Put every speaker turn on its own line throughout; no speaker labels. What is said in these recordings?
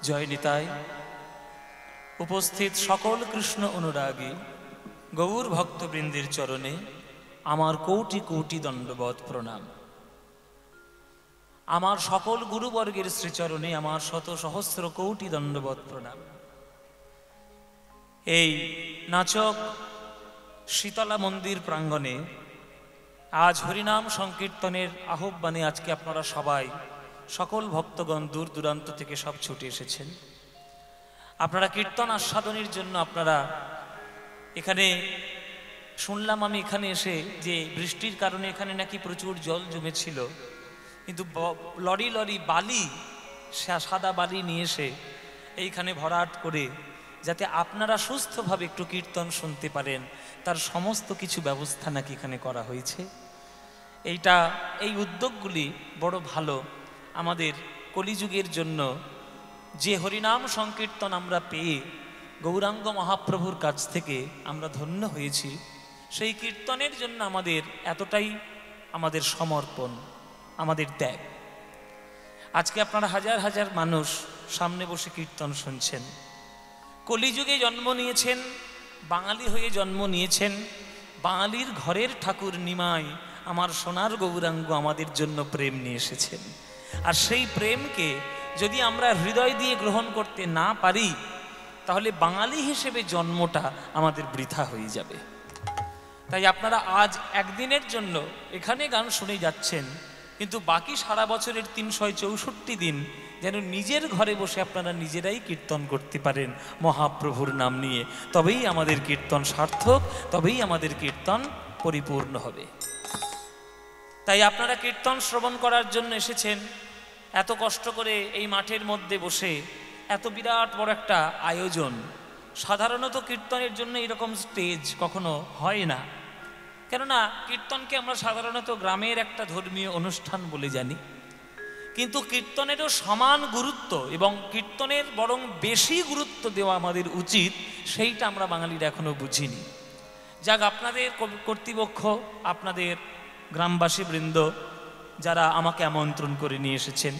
জয় নিতাই। উপস্থিত সকল কৃষ্ণ অনুরাগী গৌর ভক্তবৃন্দের চরণে আমার কোটি কোটি দণ্ডবৎ প্রণাম। আমার সকল গুরুবর্গের শ্রীচরণে আমার শত সহস্র কোটি দণ্ডবৎ প্রণাম। এই নাচক শীতলা মন্দির প্রাঙ্গণে আজ হরিনাম সংকীর্তনের আহ্বানে আজকে আপনারা সবাই সকল ভক্তগণ দূর দূরান্ত থেকে সব ছুটে এসেছেন। আপনারা কীর্তন আস্বাদনের জন্য আপনারা এখানে শুনলাম আমি এখানে এসে যে বৃষ্টির কারণে এখানে নাকি প্রচুর জল জমেছিল, কিন্তু লরি লরি বালি, সাদা বালি নিয়ে এসে এইখানে ভরাট করে যাতে আপনারা সুস্থভাবে একটু কীর্তন শুনতে পারেন তার সমস্ত কিছু ব্যবস্থা নাকি এখানে করা হয়েছে। এই উদ্যোগগুলি বড় ভালো। আমাদের কলিযুগের জন্য যে হরিনাম সংকীর্তন আমরা পেয়ে গৌরাঙ্গ মহাপ্রভুর কাছ থেকে আমরা ধন্য হয়েছি, সেই কীর্তনের জন্য আমাদের এতটাই আমাদের সমর্পণ, আমাদের ত্যাগ। আজকে আপনারা হাজার হাজার মানুষ সামনে বসে কীর্তন শুনছেন। কলিযুগে জন্ম নিয়েছেন, বাঙালি হয়ে জন্ম নিয়েছেন। বাঙালির ঘরের ঠাকুর নিমাই আমার সোনার গৌরাঙ্গ আমাদের জন্য প্রেম নিয়ে এসেছেন। আর সেই প্রেমকে যদি আমরা হৃদয় দিয়ে গ্রহণ করতে না পারি তাহলে বাঙালি হিসেবে জন্মটা আমাদের বৃথা হয়ে যাবে। তাই আপনারা আজ একদিনের জন্য এখানে গান শুনে যাচ্ছেন, কিন্তু বাকি সারা বছরের 364 দিন যেন নিজের ঘরে বসে আপনারা নিজেরাই কীর্তন করতে পারেন মহাপ্রভুর নাম নিয়ে। তবেই আমাদের কীর্তন সার্থক, তবেই আমাদের কীর্তন পরিপূর্ণ হবে। তাই আপনারা কীর্তন শ্রবণ করার জন্য এসেছেন। এত কষ্ট করে এই মাঠের মধ্যে বসে এত বিরাট বড় একটা আয়োজন। সাধারণত কীর্তনের জন্য এরকম স্টেজ কখনো হয় না, কেননা কীর্তনকে আমরা সাধারণত গ্রামের একটা ধর্মীয় অনুষ্ঠান বলে জানি। কিন্তু কীর্তনেরও সমান গুরুত্ব এবং কীর্তনের বরং বেশি গুরুত্ব দেওয়া আমাদের উচিত, সেইটা আমরা বাঙালিরা এখনো বুঝিনি। যাক, আপনাদের কর্তৃপক্ষ, আপনাদের গ্রামবাসী বৃন্দ যারা আমাকে আমন্ত্রণ করে নিয়ে এসেছেন,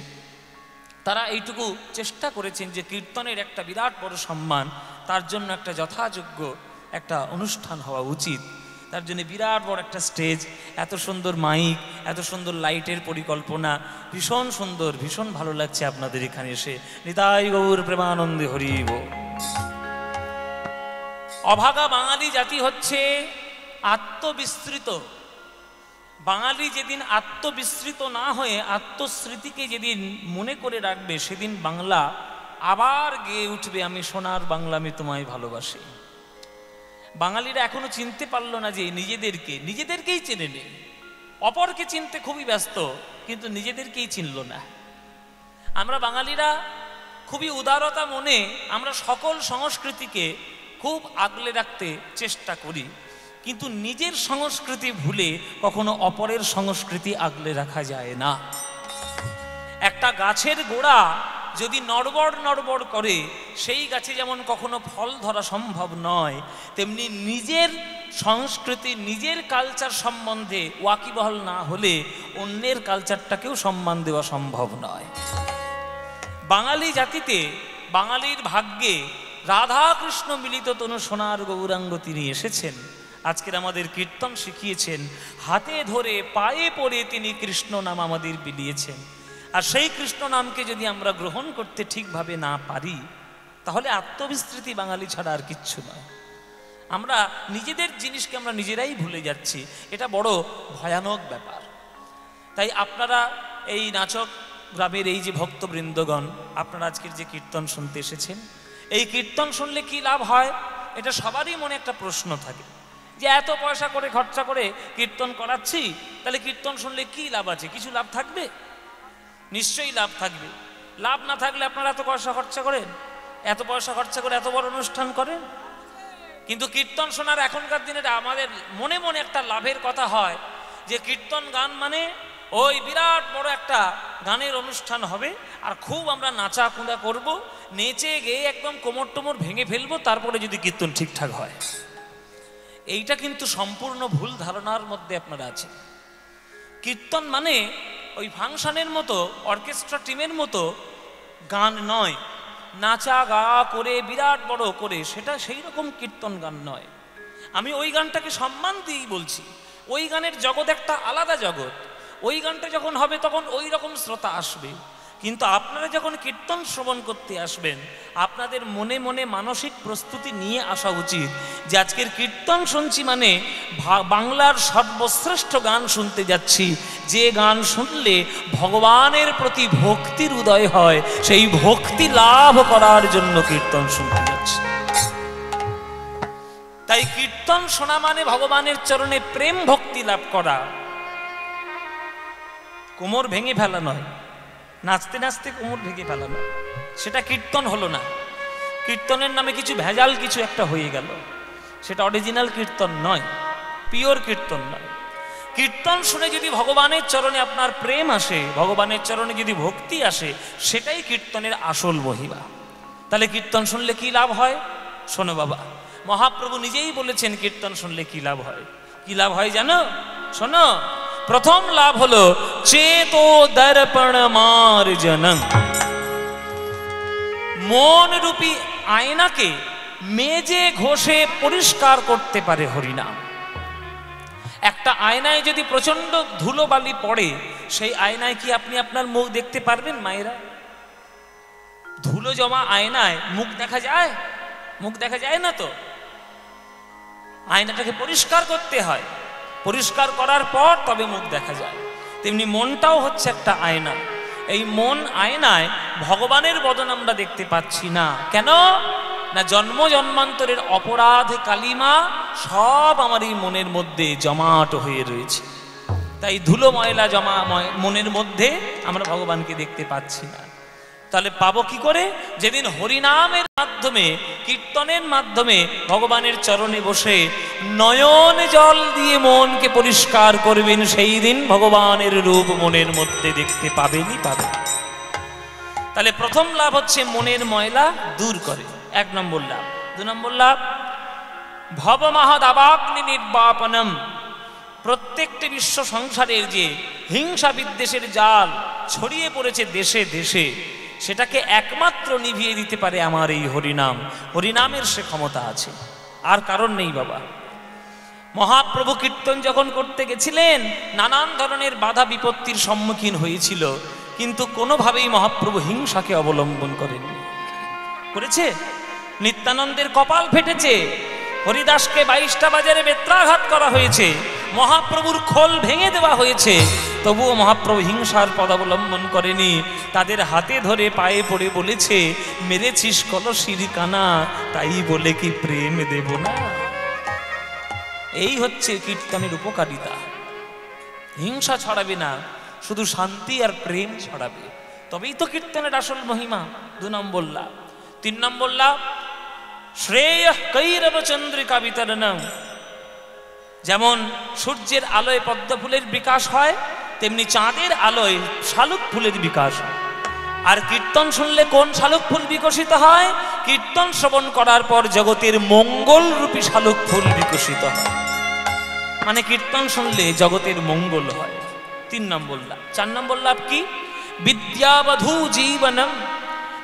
তারা এইটুকু চেষ্টা করেছেন যে কীর্তনের একটা বিরাট বড় সম্মান, তার জন্য একটা যথাযোগ্য একটা অনুষ্ঠান হওয়া উচিত। তার জন্য বিরাট বড় একটা স্টেজ, এত সুন্দর মাইক, এত সুন্দর লাইটের পরিকল্পনা, ভীষণ সুন্দর, ভীষণ ভালো লাগছে আপনাদের এখানে এসে। নিতাই গৌর প্রেমানন্দে হরিব। অভাগা বাঙালি জাতি হচ্ছে আত্মবিস্মৃত। বাঙালি যেদিন আত্মবিস্মৃত না হয়ে আত্মস্মৃতিকে যেদিন মনে করে রাখবে, সেদিন বাংলা আবার গেয়ে উঠবে, আমি সোনার বাংলা, আমি তোমায় ভালোবাসি। বাঙালিরা এখনো চিনতে পারলো না যে নিজেদেরকেই চেনে নেই। অপরকে চিনতে খুবই ব্যস্ত, কিন্তু নিজেদেরকেই চিনল না। আমরা বাঙালিরা খুবই উদারতা মনে আমরা সকল সংস্কৃতিকে খুব আগলে রাখতে চেষ্টা করি, কিন্তু নিজের সংস্কৃতি ভুলে কখনো অপরের সংস্কৃতি আগলে রাখা যায় না। একটা গাছের গোড়া যদি নড়বড় নড়বড় করে, সেই গাছে যেমন কখনো ফল ধরা সম্ভব নয়, তেমনি নিজের সংস্কৃতি, নিজের কালচার সম্বন্ধে ওয়াকিবহাল না হলে অন্যের কালচারটাকেও সম্মান দেওয়া সম্ভব নয়। বাঙালি জাতিতে, বাঙালির ভাগ্যে রাধা কৃষ্ণ মিলিত তনু সোনার গৌরাঙ্গ তিনি এসেছেন। আজকের আমাদের কীর্তন শিখিয়েছেন, হাতে ধরে পায়ে পড়ে তিনি কৃষ্ণ নাম আমাদের বিলিয়েছেন। আর সেই কৃষ্ণ নামকে যদি আমরা গ্রহণ করতে ঠিকভাবে না পারি, তাহলে আত্মবিস্মৃতি বাঙালি ছাড়া আর কিচ্ছু নয়। আমরা নিজেদের জিনিসকে আমরা নিজেরাই ভুলে যাচ্ছি, এটা বড় ভয়ানক ব্যাপার। তাই আপনারা এই নাচক গ্রামের এই যে ভক্তবৃন্দগণ, আপনারা আজকের যে কীর্তন শুনতে এসেছেন, এই কীর্তন শুনলে কি লাভ হয়, এটা সবারই মনে একটা প্রশ্ন থাকে যে এত পয়সা করে খরচা করে কীর্তন করাচ্ছি, তাহলে কীর্তন শুনলে কি লাভ আছে? কিছু লাভ থাকবে? নিশ্চয়ই লাভ থাকবে। লাভ না থাকলে আপনারা এত পয়সা খরচা করেন, এত পয়সা খরচা করে এত বড় অনুষ্ঠান করেন। কিন্তু কীর্তন শোনার এখনকার দিনে আমাদের মনে মনে একটা লাভের কথা হয় যে কীর্তন গান মানে ওই বিরাট বড় একটা গানের অনুষ্ঠান হবে, আর খুব আমরা নাচা কুঁদা করবো, নেচে গেয়ে একদম কোমর টোমর ভেঙে ফেলবো, তারপরে যদি কীর্তন ঠিকঠাক হয়। এইটা কিন্তু সম্পূর্ণ ভুল ধারণার মধ্যে আপনারা আছেন। কীর্তন মানে ওই ফাংশনের মতো, অর্কেস্ট্রা টিমের মতো গান নয়। নাচা গাওয়া করে বিরাট বড় করে, সেটা সেই রকম কীর্তন গান নয়। আমি ওই গানটাকে সম্মান দিয়েই বলছি। ওই গানের জগৎ একটা আলাদা জগৎ। ওই গানটা যখন হবে তখন ওই রকম শ্রোতা আসবে। কিন্তু আপনারা যখন কীর্তন শ্রবণ করতে আসবেন, আপনাদের মনে মনে মানসিক প্রস্তুতি নিয়ে আসা উচিত যে আজকের কীর্তন শুনছি মানে বাংলার সর্বশ্রেষ্ঠ গান শুনতে যাচ্ছি, যে গান শুনলে ভগবানের প্রতি ভক্তির উদয় হয়, সেই ভক্তি লাভ করার জন্য কীর্তন শুনতে যাচ্ছি। তাই কীর্তন শোনা মানে ভগবানের চরণে প্রেম ভক্তি লাভ করা, কোমর ভেঙে ফেলা নয়, নাচতে নাচতে কোমর ভেঙে ফেলা নয়। সেটা কীর্তন হলো না। কীর্তনের নামে কিছু ভেজাল কিছু একটা হয়ে গেল, সেটা অরিজিনাল কীর্তন নয়, পিওর কীর্তন নয়। কীর্তন শুনে যদি ভগবানের চরণে আপনার প্রেম আসে, ভগবানের চরণে যদি ভক্তি আসে, সেটাই কীর্তনের আসল মহিমা। তাহলে কীর্তন শুনলে কি লাভ হয়? শোনো বাবা, মহাপ্রভু নিজেই বলেছেন কীর্তন শুনলে কি লাভ হয়। কি লাভ হয় জানো? শোনো, প্রথম লাভ হলো চেতো দর্পণ মার্জনং। মন রূপী আয়নাকে মেজে ঘষে পরিষ্কার করতে পারে হরিনাম। একটা আয়নায় যদি প্রচন্ড ধুলোবালি পড়ে, সেই আয়নায় কি আপনি আপনার মুখ দেখতে পারবেন মায়েরা? ধুলো জমা আয়নায় মুখ দেখা যায়? মুখ দেখা যায় না তো। আয়নাটাকে পরিষ্কার করতে হয়, পরিষ্কার করার পর তবে মুখ দেখা যায়। তেমনি মনটাও হচ্ছে একটা আয়না। এই মন আয়নায় ভগবানের বদন আমরা দেখতে পাচ্ছি না। কেন না? জন্ম জন্মান্তরের অপরাধ কালিমা সব আমার এই মনের মধ্যে জমাট হয়ে রয়েছে। তাই ধুলো ময়লা জমা মনের মধ্যে আমরা ভগবানকে দেখতে পাচ্ছি না। তাহলে পাবো কি করে? যেদিন হরিনামের মাধ্যমে, কীর্তনের মাধ্যমে ভগবানের চরণে বসে নয়ন জল দিয়ে মনকে পরিষ্কার করবেন, সেই দিন ভগবানের রূপ মনের মধ্যে দেখতে পাবেনই পাবেন। তাহলে প্রথম লাভ হচ্ছে মনের ময়লা দূর করে, 1 নম্বর লাভ। 2 নম্বর লাভ ভবমহদাবাগ্নি নির্বাপনম। প্রত্যেকটি বিশ্ব সংসারের যে হিংসা বিদ্বেষের জাল ছড়িয়ে পড়েছে দেশে দেশে, সেটাকে একমাত্র নিভিয়ে দিতে পারে আমার এই হরিনাম। হরিনামের সে ক্ষমতা আছে, আর কারণ নেই বাবা। মহাপ্রভু কীর্তন যখন করতে গেছিলেন, নানান ধরনের বাধা বিপত্তির সম্মুখীন হয়েছিল, কিন্তু কোনোভাবেই মহাপ্রভু হিংসাকে অবলম্বন করেননি। করেছে? নিত্যানন্দের কপাল ফেটেছে, হরিদাসকে 22টা বাজারে বেত্রাঘাত করা হয়েছে, মহাপ্রভুর খোল ভেঙে দেওয়া হয়েছে, তবুও মহাপ্রভু হিংসার পদ অবলম্বন করেনি। তাদের হাতে ধরে পায়ে পড়ে বলেছে, মেরেছিস কলসির কানা, তাই বলে কি প্রেম দেব না? এই হচ্ছে কীর্তনের উপকারিতা। হিংসা ছড়াবে না, শুধু শান্তি আর প্রেম ছড়াবে, তবেই তো কীর্তনের আসল মহিমা। 2 নম্বর লাভ। 3 নম্বর লাভ শ্রেয় কৈরব চন্দ্রিকা বিতরণম। যেমন সূর্যের আলোয় পদ্ম ফুলের বিকাশ হয়, তেমনি চাঁদের আলোয় শালুক ফুলের বিকাশ হয়। আর কীর্তন শুনলে কোন শালুক ফুল বিকশিত হয়? কীর্তন শ্রবণ করার পর জগতের মঙ্গল রূপী শালুক ফুল বিকশিত হয়। মানে কীর্তন শুনলে জগতের মঙ্গল হয়। 3 নম্বর লাভ। 4 নম্বর লাভ কি? বিদ্যাবধূ জীবনম।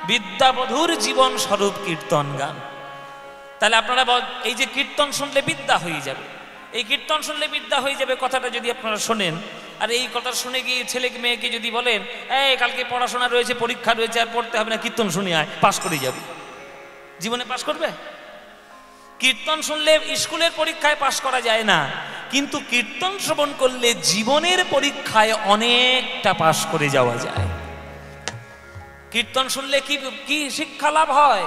বিদ্যাবধূর জীবন স্বরূপ কীর্তন গান। তাহলে আপনারা এই যে কীর্তন শুনলে বিদ্যা হয়ে যাবে, এই কীর্তন শুনলে বিদ্যা হয়ে যাবে কথাটা যদি আপনারা শোনেন, আর এই কথা শুনে গিয়ে ছেলে মেয়েকে যদি বলেন, এই কালকে পড়াশোনা রয়েছে, পরীক্ষা রয়েছে, আর পড়তে হবে না, কীর্তন শুনে আয়, পাশ করে যাবে, জীবনে পাশ করবে? কীর্তন শুনলে স্কুলের পরীক্ষায় পাশ করা যায় না, কিন্তু কীর্তন শ্রবণ করলে জীবনের পরীক্ষায় অনেকটা পাশ করে যাওয়া যায়। কীর্তন শুনলে কি কি শিক্ষা লাভ হয়?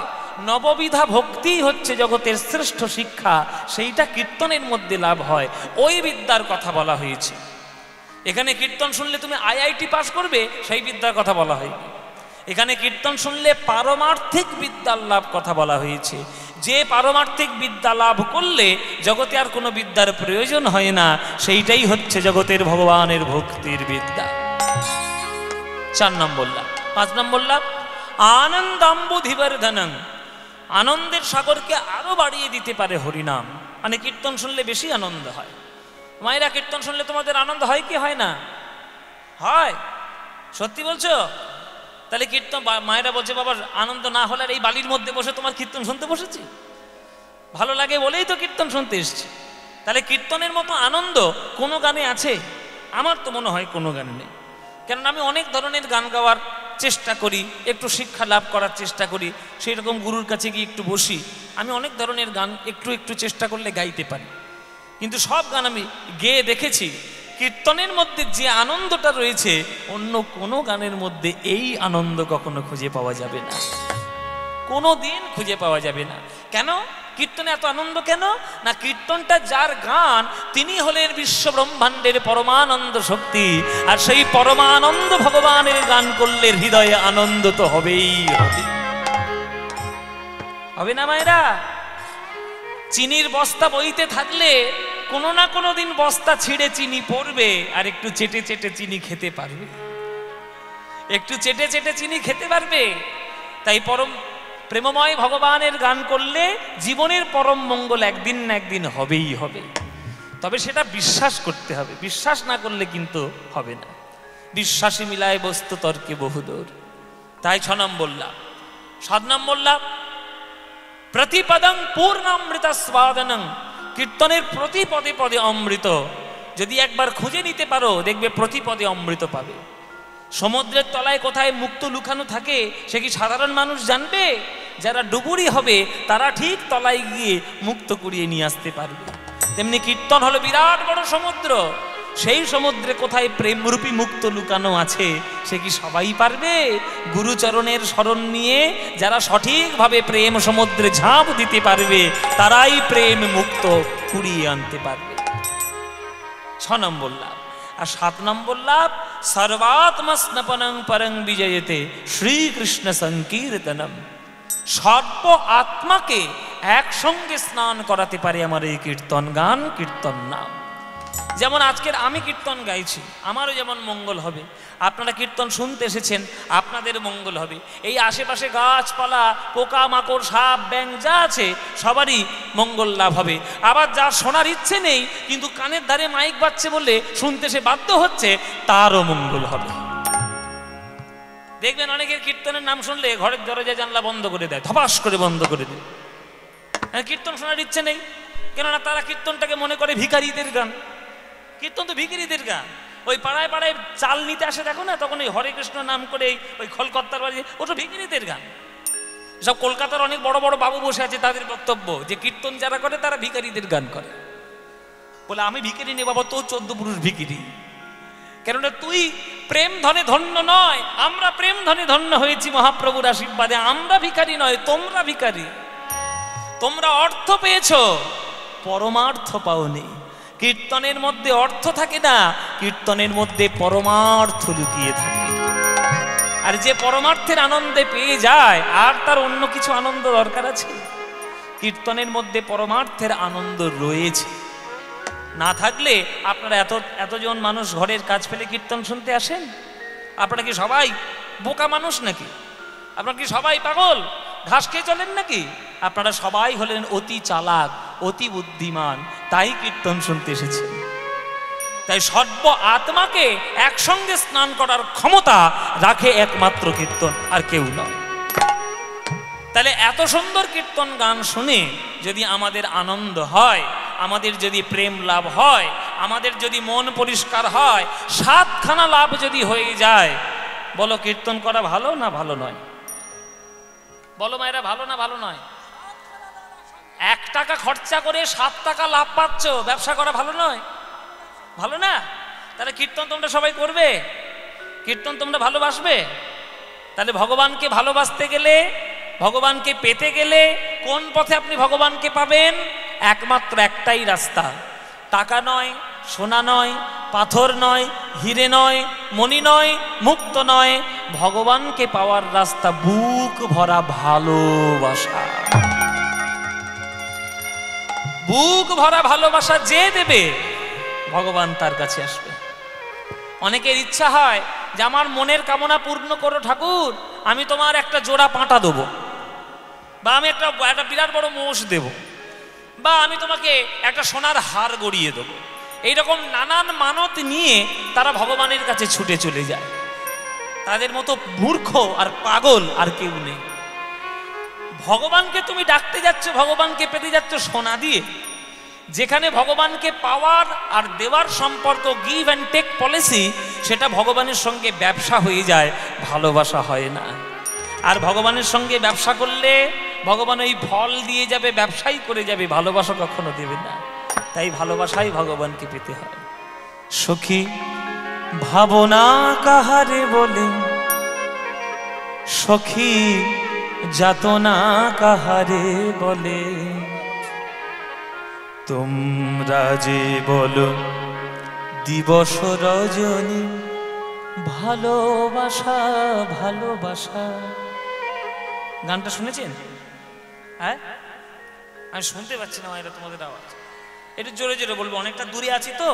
নববিধা ভক্তি হচ্ছে জগতের শ্রেষ্ঠ শিক্ষা, সেইটা কীর্তনের মধ্যে লাভ হয়। ওই বিদ্যার কথা বলা হয়েছে এখানে। কীর্তন শুনলে তুমি IIT পাশ করবে, সেই বিদ্যার কথা বলা হয়। এখানে কীর্তন শুনলে পারমার্থিক বিদ্যার লাভ কথা বলা হয়েছে, যে পারমার্থিক বিদ্যা লাভ করলে জগতে আর কোনো বিদ্যার প্রয়োজন হয় না, সেইটাই হচ্ছে জগতের ভগবানের ভক্তির বিদ্যা। 4 নম্বর লাভ। 5 নম্বর লাভ আনন্দাম্বুধিবর্ধনং। আনন্দের সাগরকে আরো বাড়িয়ে দিতে পারে হরিনাম। মানে কীর্তন শুনলে বেশি আনন্দ হয়। মায়েরা, কীর্তন শুনলে তোমাদের আনন্দ হয় কি হয় না? হয়? সত্যি বলছো? তাহলে কীর্তন, মায়েরা বলছে বাবা আনন্দ না হলে এই বালির মধ্যে বসে তোমার কীর্তন শুনতে বসেছি, ভালো লাগে বলেই তো কীর্তন শুনতে এসছি। তাহলে কীর্তনের মতো আনন্দ কোনো গানে আছে? আমার তো মনে হয় কোনো গানে নেই। কেননা আমি অনেক ধরনের গান গাওয়ার চেষ্টা করি, একটু শিক্ষা লাভ করার চেষ্টা করি, সেই রকম গুরুর কাছে গিয়ে একটু বসি। আমি অনেক ধরনের গান একটু একটু চেষ্টা করলে গাইতে পারি, কিন্তু সব গান আমি গেয়ে দেখেছি কীর্তনের মধ্যে যে আনন্দটা রয়েছে অন্য কোনো গানের মধ্যে এই আনন্দ কখনো খুঁজে পাওয়া যাবে না, কোনো দিন খুঁজে পাওয়া যাবে না। কেন কীর্তনে এত আনন্দ কেন? না, কীর্তনটা যার গান তিনি হলেন বিশ্ব ব্রহ্মাণ্ডের পরমানন্দ শক্তি, আর সেই পরমানন্দ ভগবানের গান করলে হৃদয়ে আনন্দ তো হবেই হবে, হবে না মায়েরা? চিনির বস্তা বইতে থাকলে কোনো না কোনো দিন বস্তা ছিঁড়ে চিনি পড়বে, আর একটু চেটে চেটে চিনি খেতে পারবে, একটু চেটে চেটে চিনি খেতে পারবে। তাই পরম প্রেমময় ভগবানের গান করলে জীবনের পরম মঙ্গল একদিন না একদিন হবেই হবে। তবে সেটা বিশ্বাস করতে হবে, বিশ্বাস না করলে কিন্তু হবে না। বিশ্বাসী মিলায় বস্তু তর্কে বহুদূর। তাই 6 নাম বললাম। 7 নাম বললাম প্রতিপদং পূর্ণামৃত স্বাদনং, কীর্তনের প্রতি পদে পদে অমৃত। যদি একবার খুঁজে নিতে পারো দেখবে প্রতি পদে অমৃত পাবে। সমুদ্রের তলায় কোথায় মুক্ত লুকানো থাকে সে কি সাধারণ মানুষ জানবে? যারা ডুবুরি হবে তারা ঠিক তলায় গিয়ে মুক্ত কুড়িয়ে নিয়ে আসতে পারবে। তেমনি কীর্তন হলো বিরাট বড় সমুদ্র, সেই সমুদ্রে কোথায় প্রেমরূপী মুক্ত লুকানো আছে সে কি সবাই পারবে? গুরুচরণের শরণ নিয়ে যারা সঠিকভাবে প্রেম সমুদ্রে ঝাঁপ দিতে পারবে তারাই প্রেম মুক্ত কুড়িয়ে আনতে পারবে। 6 নম্বর লাভ। আর 7 নম্বর লাভ সর্বাত্মস্নপনং পরং বিজয়তে শ্রীকৃষ্ণ সংকীর্তনম। সর্ব আত্মাকে একসঙ্গে স্নান করাতে পারে আমার এই কীর্তন গান, কীর্তন নাম। যেমন আজকের আমি কীর্তন গাইছি, আমারও যেমন মঙ্গল হবে। আপনারা কীর্তন শুনতে এসেছেন, আপনাদের মঙ্গল হবে। এই আশেপাশে গাছপালা, পোকা মাকড়, সাপ ব্যাঙ যা আছে সবারই মঙ্গল লাভ হবে। আবার যার শোনার ইচ্ছে নেই কিন্তু কানের ধারে মাইক বাজছে বলে শুনতে সে বাধ্য হচ্ছে, তারও মঙ্গল হবে। দেখবেন অনেকের কীর্তনের নাম শুনলে ঘরের দরজা জানলা বন্ধ করে দেয়, ধপাস করে বন্ধ করে দেয়। কীর্তন শোনার ইচ্ছে নেই, কেননা তারা কীর্তনটাকে মনে করে ভিখারিদের গান। কীর্তন তো ভিখারিদের গান। ওই পাড়ায় পাড়ায় চাল নিতে আসে দেখো না, তখন ওই হরে কৃষ্ণ নাম করে ওই খলকত্তার বাড়ি, ও তো ভিখারিদের গান। সব কলকাতার অনেক বড় বড় বাবু বসে আছে, তাদের বক্তব্য যে কীর্তন যারা করে তারা ভিখারিদের গান করে। বলে আমি ভিখারি নেই বাবা, তো 14 পুরুষ ভিখারি। কেননা তুই প্রেম ধনে ধন্য নয়, আমরা প্রেম ধনে ধন্য হয়েছি মহাপ্রভুর আশীর্বাদে। আমরা ভিখারি নয়, তোমরা ভিখারি। তোমরা অর্থ পেয়েছ, পরমার্থ পাওনি। কীর্তনের মধ্যে অর্থ থাকে না, কীর্তনের মধ্যে পরমার্থ লুকিয়ে থাকে। আর যে পরমার্থের আনন্দে পেয়ে যায় আর তার অন্য কিছু আনন্দ দরকার আছে? কীর্তনের মধ্যে পরমার্থের আনন্দ রয়েছে। না থাকলে আপনারা এতজন মানুষ ঘরের কাজ ফেলে কীর্তন শুনতে আসেন? আপনারা কি সবাই বোকা মানুষ নাকি? আপনারা কি সবাই পাগল, ঘাস খেয়ে চলেন নাকি? আপনারা সবাই হলেন অতি চালাক, অতি বুদ্ধিমান, তাই কীর্তন শুনতে এসেছেন। তাই সর্ব আত্মাকে একসঙ্গে স্নান করার ক্ষমতা রাখে একমাত্র কীর্তন, আর কেউ নয়। তাহলে এত সুন্দর কীর্তন গান শুনে যদি আমাদের আনন্দ হয়, আমাদের যদি প্রেম লাভ হয়, আমাদের যদি মন পরিষ্কার হয়, 7খানা লাভ যদি হয়ে যায়, বলো কীর্তন করা ভালো না ভালো নয়? বলো মায়েরা, ভালো না ভালো নয়? 1 টাকা খরচা করে 7 টাকা লাভ পাচ্ছ, ব্যবসা করা ভালো নয়? ভালো না? তাহলে কীর্তন তোমরা সবাই করবে, কীর্তন তোমরা ভালোবাসবে। তাহলে ভগবানকে ভালোবাসতে গেলে, ভগবানকে পেতে গেলে কোন পথে আপনি ভগবানকে পাবেন? একমাত্র একটাই রাস্তা। টাকা নয়, সোনা নয়, পাথর নয়, হিরে নয়, মণি নয়, মুক্ত নয়। ভগবানকে পাওয়ার রাস্তা বুক ভরা ভালোবাসা। বুক ভরা ভালোবাসা যে দেবে ভগবান তার কাছে আসবে। অনেকের ইচ্ছা হয় যে আমার মনের কামনা পূর্ণ করো ঠাকুর, আমি তোমার একটা জোড়া পাঁটা দেবো, বা আমি একটা বিরাট বড় মোষ দেব, বা আমি তোমাকে একটা সোনার হার গড়িয়ে দেবো। এইরকম নানান মানত নিয়ে তারা ভগবানের কাছে ছুটে চলে যায়। তাদের মতো মূর্খ আর পাগল আর কেউ নেই। ভগবানকে তুমি ডাকতে যাচ্ছ, ভগবানকে পেতে যাচ্ছ সোনা দিয়ে, যেখানে ভগবানকে পাওয়ার আর দেওয়ার সম্পর্ক, গিভ অ্যান্ড টেক পলিসি, সেটা ভগবানের সঙ্গে ব্যবসা হয়ে যায়, ভালোবাসা হয় না। আর ভগবানের সঙ্গে ব্যবসা করলে ভগবান ওই ফল দিয়ে যাবে, ব্যবসাই করে যাবে, ভালোবাসা কখনো দেবে না। তাই ভালোবাসাই ভগবানকে পেতে হয়। সখী ভাবনা কাহারে বলে, সখী যাতনা কাহারে বলে, তোমরা যে বলো দিবস রজনী, ভালোবাসা ভালোবাসা। গানটা শুনেছেন? হ্যাঁ, আমি শুনতে পাচ্ছি না এটা তোমাদের আওয়াজ, একটু জোরে জোরে বলবো, অনেকটা দূরে আছি তো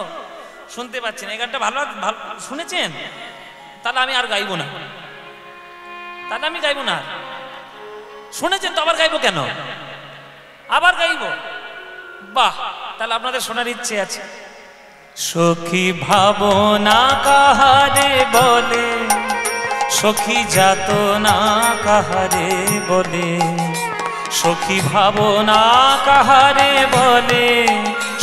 শুনতে পাচ্ছি না। এই গানটা ভালো শুনেছেন? তাহলে আমি আর গাইবো না, তাহলে আমি গাইবো না। শুনেছেন তো আবার গাইবো কেন? আবার গাইবো? বাহ, তাহলে আপনাদের শোনার ইচ্ছে আছে। সখী ভাবনা কাহারে বলে, সখী যাতনা কাহারে বলে, সখী ভাবনা কাহারে বলে,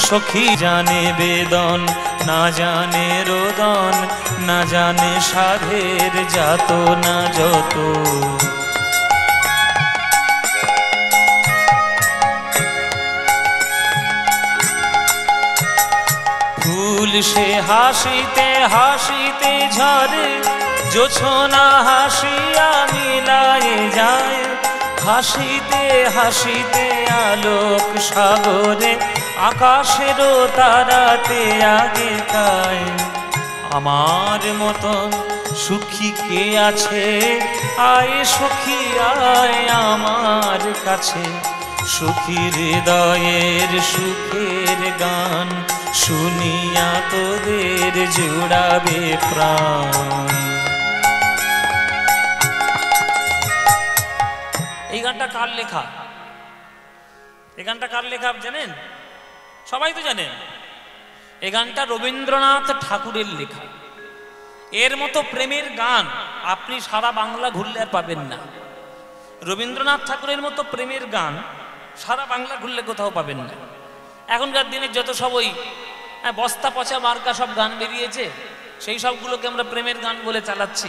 সখী জানে বেদন না জানে রোদন, না জানে সাধের যাতনা যত। ফুল সে হাসিতে হাসিতে ঝরে, জোছনা হাসিয়া মিলায়ে যায়, হাসিতে হাসিতে আলোক সাগরে, আকাশেরও তারাতে আগে তাই। আমার মতন সুখী কে আছে, আয় সখী আয় আমার কাছে, সুখী হৃদয়ের সুখের গান, শুনিয়া তোদের জুড়াবে প্রাণ। এই গানটা কার লেখা? এই গানটা কার লেখা জানেন? সবাই তো জানেন। এই গানটা রবীন্দ্রনাথ ঠাকুরের লেখা। এর মতো প্রেমের গান আপনি সারা বাংলা ঘুরলে আর পাবেন না। রবীন্দ্রনাথ ঠাকুরের মতো প্রেমের গান সারা বাংলা ঘুরলে কোথাও পাবেন না। এখনকার দিনে যত সব ওই বস্তা পচা মার্কা সব গান বেরিয়েছে, সেই সবগুলোকে আমরা প্রেমের গান বলে চালাচ্ছি।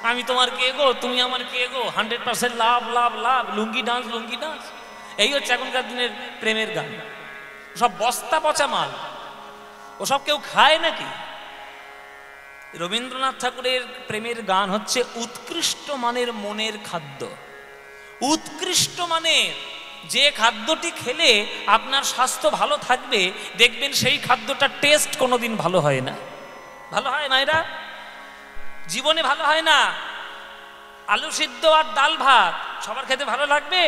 আমি তোমার কে গো, তুমি আমার কে গো, 100% লাভ লাভ লাভ, লুঙ্গি ডান্স লুঙ্গি ডান্স, এই হচ্ছে এখনকার দিনের প্রেমের গান। সব বস্তা পচা মাল, ওসব কেউ খায় নাকি? রবীন্দ্রনাথ ঠাকুরের প্রেমের গান হচ্ছে উৎকৃষ্ট মানের মনের খাদ্য। উৎকৃষ্ট মানের যে খাদ্যটি খেলে আপনার স্বাস্থ্য ভালো থাকবে, দেখবেন সেই খাদ্যটা টেস্ট কোনোদিন ভালো হয় না। ভালো হয় মায়েরা? জীবনে ভালো হয় না। আলু সিদ্ধ আর ডাল ভাত সবার খেতে ভালো লাগবে,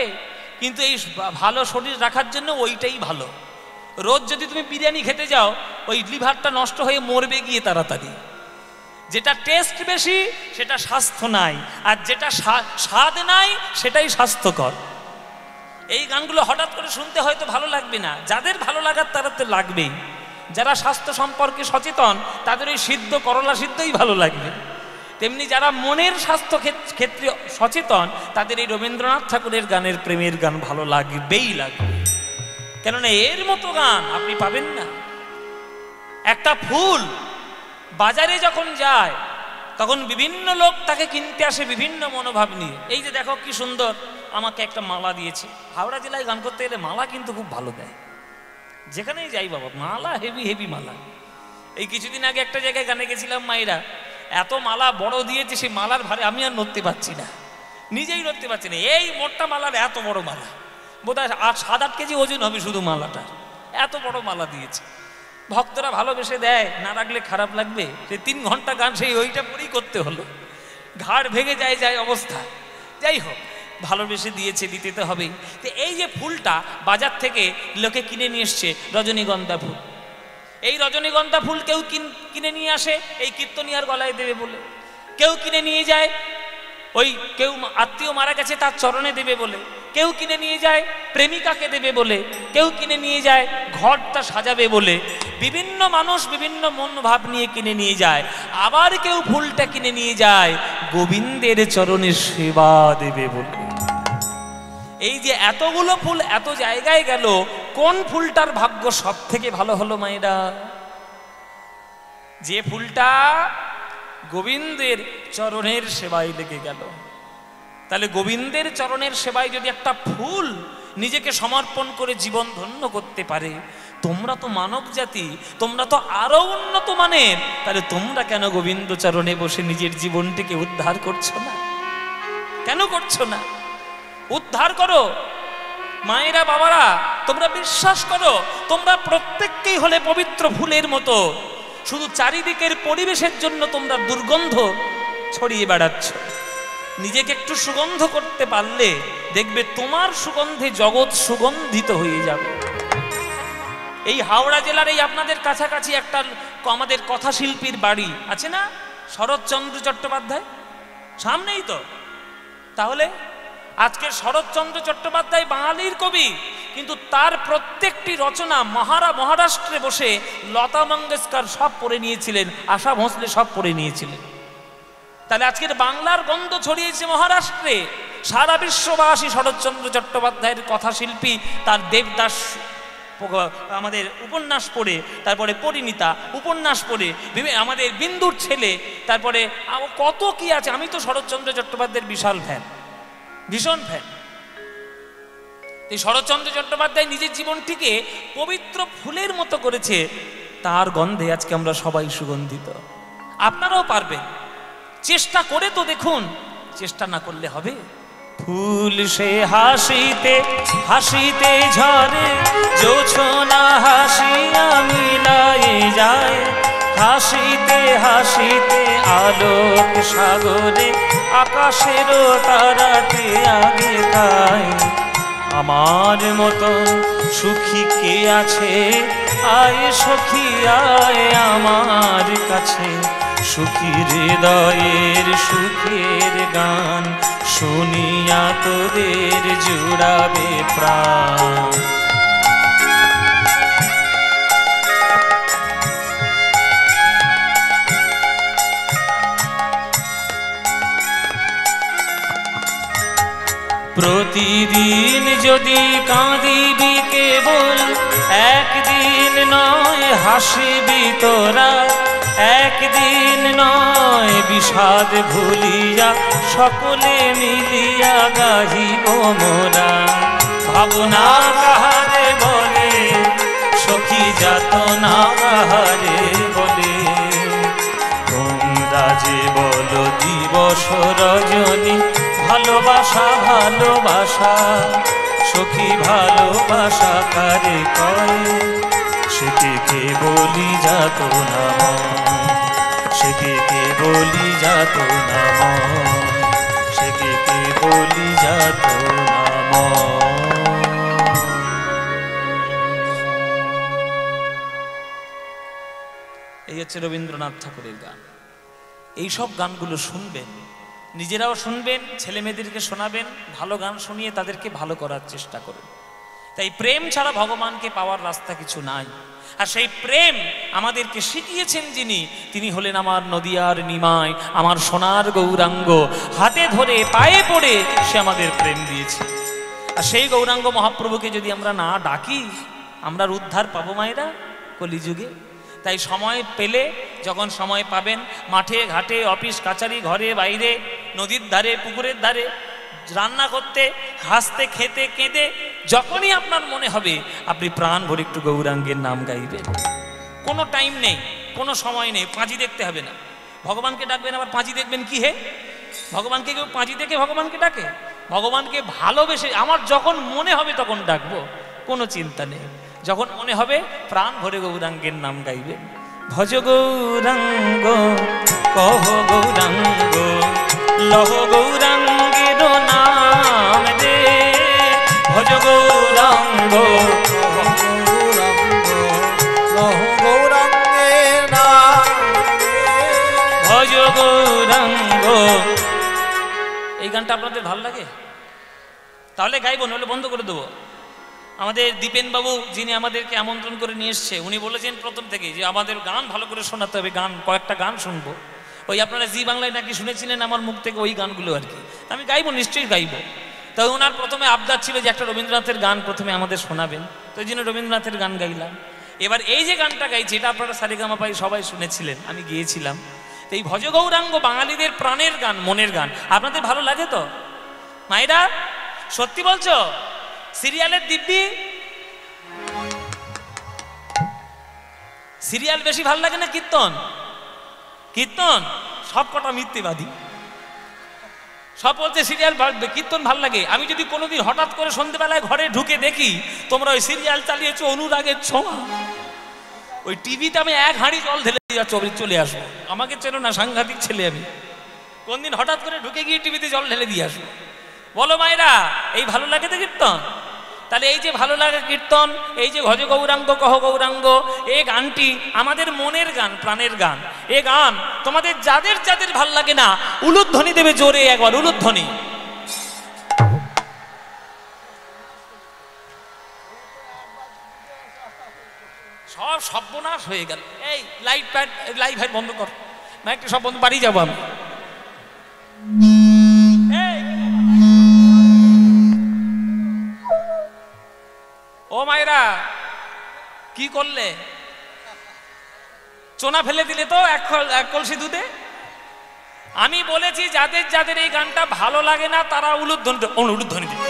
কিন্তু এই ভালো শরীর রাখার জন্য ওইটাই ভালো। রোজ যদি তুমি বিরিয়ানি খেতে যাও, ওই লিভারটা নষ্ট হয়ে মরবে গিয়ে তাড়াতাড়ি। যেটা টেস্ট বেশি সেটা স্বাস্থ্য নাই, আর যেটা স্বাদ নাই সেটাই স্বাস্থ্যকর। এই গানগুলো হঠাৎ করে শুনতে হয়তো ভালো লাগবে না, যাদের ভালো লাগার তারা তো লাগবেই। যারা স্বাস্থ্য সম্পর্কে সচেতন তাদের ওই সিদ্ধ করলা সিদ্ধই ভালো লাগবে। তেমনি যারা মনের স্বাস্থ্য ক্ষেত্রে সচেতন তাদের এই রবীন্দ্রনাথ ঠাকুরের গানের প্রেমের গান ভালো লাগবেই লাগবে। কেননা এর মতো গান আপনি পাবেন না। একটা ফুল বাজারে যখন যায় তখন বিভিন্ন লোক তাকে কিনতে আসে বিভিন্ন মনোভাব নিয়ে। এই যে দেখো কি সুন্দর, আমাকে একটা মালা দিয়েছে। হাওড়া জেলায় গান করতে গেলে মালা কিন্তু খুব ভালো দেয়, যেখানেই যাই বাবা মালা, হেভি হেভি মালা। এই কিছুদিন আগে একটা জায়গায় গানে গেছিলাম, মায়েরা এত মালা বড় দিয়েছে, সেই মালার ভারে আমি আর নড়তে পারছি না, নিজেই নড়তে পারছি না। এই মোটটা মালার এত বড় মালা, বোধহয় 7-8 কেজি ওজন হবে শুধু মালাটা, এত বড় মালা দিয়েছে। ভক্তরা ভালোবেসে দেয়, না রাখলে খারাপ লাগবে। সেই 3 ঘন্টা গান সেই ওইটা পরেই করতে হলো, ঘাড় ভেঙে যায় অবস্থা। যাই হোক, ভালোবেসে দিয়েছে, দিতে তো হবেই। তো এই যে ফুলটা বাজার থেকে লোকে কিনে নিয়ে এসছে, রজনীগন্ধা ফুল। এই রজনীগন্ধা ফুল কেউ কিনে নিয়ে আসে এই কীর্তনিয়ার গলায় দেবে বলে, কেউ কিনে নিয়ে যায় ওই কেউ আত্মীয় মারা গেছে তার চরণে দেবে বলে, কেউ কিনে নিয়ে যায় প্রেমিকাকে দেবে বলে, কেউ কিনে নিয়ে যায় ঘরটা সাজাবে বলে, বিভিন্ন মানুষ বিভিন্ন মন ভাব নিয়ে কিনে নিয়ে যায়। আবার কেউ ফুলটা কিনে নিয়ে যায় গোবিন্দের চরণে সেবা দেবে বলে। এই যে এতগুলো ফুল এত জায়গায় গেল, কোন ফুলটার ভাগ্য সব থেকে ভালো হলো মায়েরা? যে ফুলটা গোবিন্দের চরণের সেবায় লেগে গেল। তাহলে গোবিন্দের চরণের সেবায় যদি একটা ফুল নিজেকে সমর্পণ করে জীবন ধন্য করতে পারে, তোমরা তো মানব জাতি, তোমরা তো আরো উন্নত মানের, তাহলে তোমরা কেন গোবিন্দ চরণে বসে নিজের জীবনটিকে উদ্ধার করছো না? কেন করছো না? উদ্ধার করো মায়েরা, বাবারা, তোমরা বিশ্বাস করো, তোমরা প্রত্যেককেই হলে পবিত্র ফুলের মতো। শুধু চারিদিকের পরিবেশের জন্য তোমরা দুর্গন্ধ ছড়িয়ে বেড়াচ্ছ। নিজেকে একটু সুগন্ধ করতে পারলে দেখবে তোমার সুগন্ধে জগৎ সুগন্ধিত হয়ে যাবে। এই হাওড়া জেলার এই আপনাদের কাছাকাছি একটা আমাদের কথাশিল্পীর বাড়ি আছে না, শরৎচন্দ্র চট্টোপাধ্যায়, সামনেই তো। তাহলে আজকের শরৎচন্দ্র চট্টোপাধ্যায় বাঙালির কবি, কিন্তু তার প্রত্যেকটি রচনা মহারাষ্ট্রে বসে লতা মঙ্গেশকর সব পড়ে নিয়েছিলেন, আশা ভোঁসলে সব পড়ে নিয়েছিলেন। তাহলে আজকের বাংলার গন্ধ ছড়িয়েছে মহারাষ্ট্রে। সারা বিশ্ববাসী শরৎচন্দ্র চট্টোপাধ্যায়ের কথাশিল্পী, তার দেবদাস আমাদের উপন্যাস পড়ে, তারপরে পরিণীতা উপন্যাস পড়ে, আমাদের বিন্দুর ছেলে, তারপরে কত কি আছে। আমি তো শরৎচন্দ্র চট্টোপাধ্যায়ের বিশাল ফ্যান, ভীষণ ফ্যান। এই শরৎচন্দ্র চট্টোপাধ্যায় নিজের জীবনটিকে পবিত্র ফুলের মতো করেছে, তার গন্ধে আজকে আমরা সবাই সুগন্ধিত। আপনারাও পারবেন, চেষ্টা করে তো দেখুন, চেষ্টা না করলে হবে? ফুল সে হাসিতে হাসিতে ঝরে, জোছনা হাসিয়া মিলাই যায়, হাসিতে হাসিতে আলোক সাগরে আকাশেরও তারাতে আগে খায়। আমার মতন সুখী কে আছে, আয় সখী আয় আমার কাছে, সুখী হৃদয়ের সুখের গান শুনিয়া তোদের জুড়াবে প্রাণ। প্রতিদিন যদি কাঁদিবি কেবল, একদিন নয় হাসিবি তোরা, একদিন নয় বিষাদ ভুলিয়া সকলে মিলিয়া গাহিব মোরা। ভাবনা কাহারে বলে সখী যাতনা কাহারে বলে, তোমরা যে বলো দিবস রজনী, ভালোবাসা ভালোবাসা সখী ভালোবাসা কারে কয়, সেকে কে বলি যাত না মন, সেকে কে বলি যাত না মন, সেকে কে বলি যাত না মন। এই হচ্ছে রবীন্দ্রনাথ ঠাকুরের গান। এইসব গানগুলো শুনবেন, নিজেরাও শুনবেন, ছেলে মেয়েদেরকে শোনাবেন, ভালো গান শুনিয়ে তাদেরকে ভালো করার চেষ্টা করুন। তাই প্রেম ছাড়া ভগবানকে পাওয়ার রাস্তা কিছু নাই। আর সেই প্রেম আমাদেরকে শিখিয়েছেন যিনি, তিনি হলেন আমার নদিয়ার নিমাই, আমার সোনার গৌরাঙ্গ। হাতে ধরে পায়ে পড়ে সে আমাদের প্রেম দিয়েছে। আর সেই গৌরাঙ্গ মহাপ্রভুকে যদি আমরা না ডাকি, আমরা উদ্ধার পাবো মায়েরা কলিযুগে? তাই সময় পেলে, যখন সময় পাবেন, মাঠে ঘাটে অফিস কাচারি ঘরে বাইরে নদীর ধারে পুকুরের ধারে রান্না করতে, হাসতে খেতে কেঁদে, যখনই আপনার মনে হবে আপনি প্রাণ ভরে একটু গৌরাঙ্গের নাম গাইবেন। কোনো টাইম নেই, কোনো সময় নেই, পাঁজি দেখতে হবে না। ভগবানকে ডাকবেন আবার পাঁজি দেখবেন কি হে? ভগবানকে কেউ পাঁজি দেখে ভগবানকে ডাকে? ভগবানকে ভালোবেসে আমার যখন মনে হবে তখন ডাকবো, কোনো চিন্তা নেই। যখন মনে হবে প্রাণ ভরে গৌরাঙ্গের নাম গাইবেন। ভজ গৌরাঙ্গ কহ গৌরাঙ্গ, লহ গৌরাঙ্গের নাম রে, ভজ গৌরাঙ্গ লহ গৌরাঙ্গের নাম, ভজ গৌরাঙ্গ। এই গানটা আপনাদের ভালো লাগে? তাহলে গাইব, নইলে বন্ধ করে দেবো। আমাদের দীপেন বাবু যিনি আমাদেরকে আমন্ত্রণ করে নিয়ে এসছে, উনি বলেছেন প্রথম থেকেই যে আমাদের গান ভালো করে শোনাতে হবে, গান কয়েকটা গান শুনবো। ওই আপনারা জি বাংলায় নাকি শুনেছিলেন আমার মুখ থেকে ওই গানগুলো আর কি। আমি গাইবো, নিশ্চয়ই গাইবো। তাই ওনার প্রথমে আবদার ছিল যে একটা রবীন্দ্রনাথের গান প্রথমে আমাদের শোনাবেন, তো এই জন্য রবীন্দ্রনাথের গান গাইলাম। এবার এই যে গানটা গাইছি এটা আপনারা সারেগামাপাই সবাই শুনেছিলেন, আমি গিয়েছিলাম। তো এই ভজ গৌরাঙ্গ বাঙালিদের প্রাণের গান, মনের গান। আপনাদের ভালো লাগে তো মায়েরা? সত্যি বলছো? সিরিয়ালের দিব্যি সিরিয়াল বেশি ভালো লাগে না কীর্তন? কীর্তন সব কটা মিথ্যেবাদী, সব বলছে সিরিয়াল কীর্তন ভাল লাগে। আমি যদি কোনোদিন হঠাৎ করে সন্ধ্যেবেলায় ঘরে ঢুকে দেখি তোমরা ওই সিরিয়াল চালিয়েছো অনুরাগের ছোঁয়া, ওই টিভিতে আমি এক হাঁড়ি জল ঢেলে চলে আসবো। আমাকে চেনো না, সাংঘাতিক ছেলে আমি। কোনদিন হঠাৎ করে ঢুকে গিয়ে টিভিতে জল ঢেলে দিয়ে আসবো। বলো মায়েরা, এই ভালো লাগে তো কীর্তন? তাহলে এই যে ভালো লাগে কীর্তন, এই যে ভজ গৌরাঙ্গ কহ গৌরাঙ্গ, এই গানটি আমাদের মনের গান, প্রাণের গান। এ গান তোমাদের যাদের যাদের ভাল লাগে না উলুধ্বনি দেবে জোরে একবার, উলুধ্বনি। সব সর্বনাশ হয়ে গেল। এই লাইট ভাই বন্ধ কর, মাইকটা সব বন্ধ, বাড়ি যাবো আমি। ও মায়েরা কি করলে? চোনা ফেলে দিলে তো এক কলসি দুধে। আমি বলেছি যাদের যাদের এই গানটা ভালো লাগে না তারা উলুধ্বনি দিবে।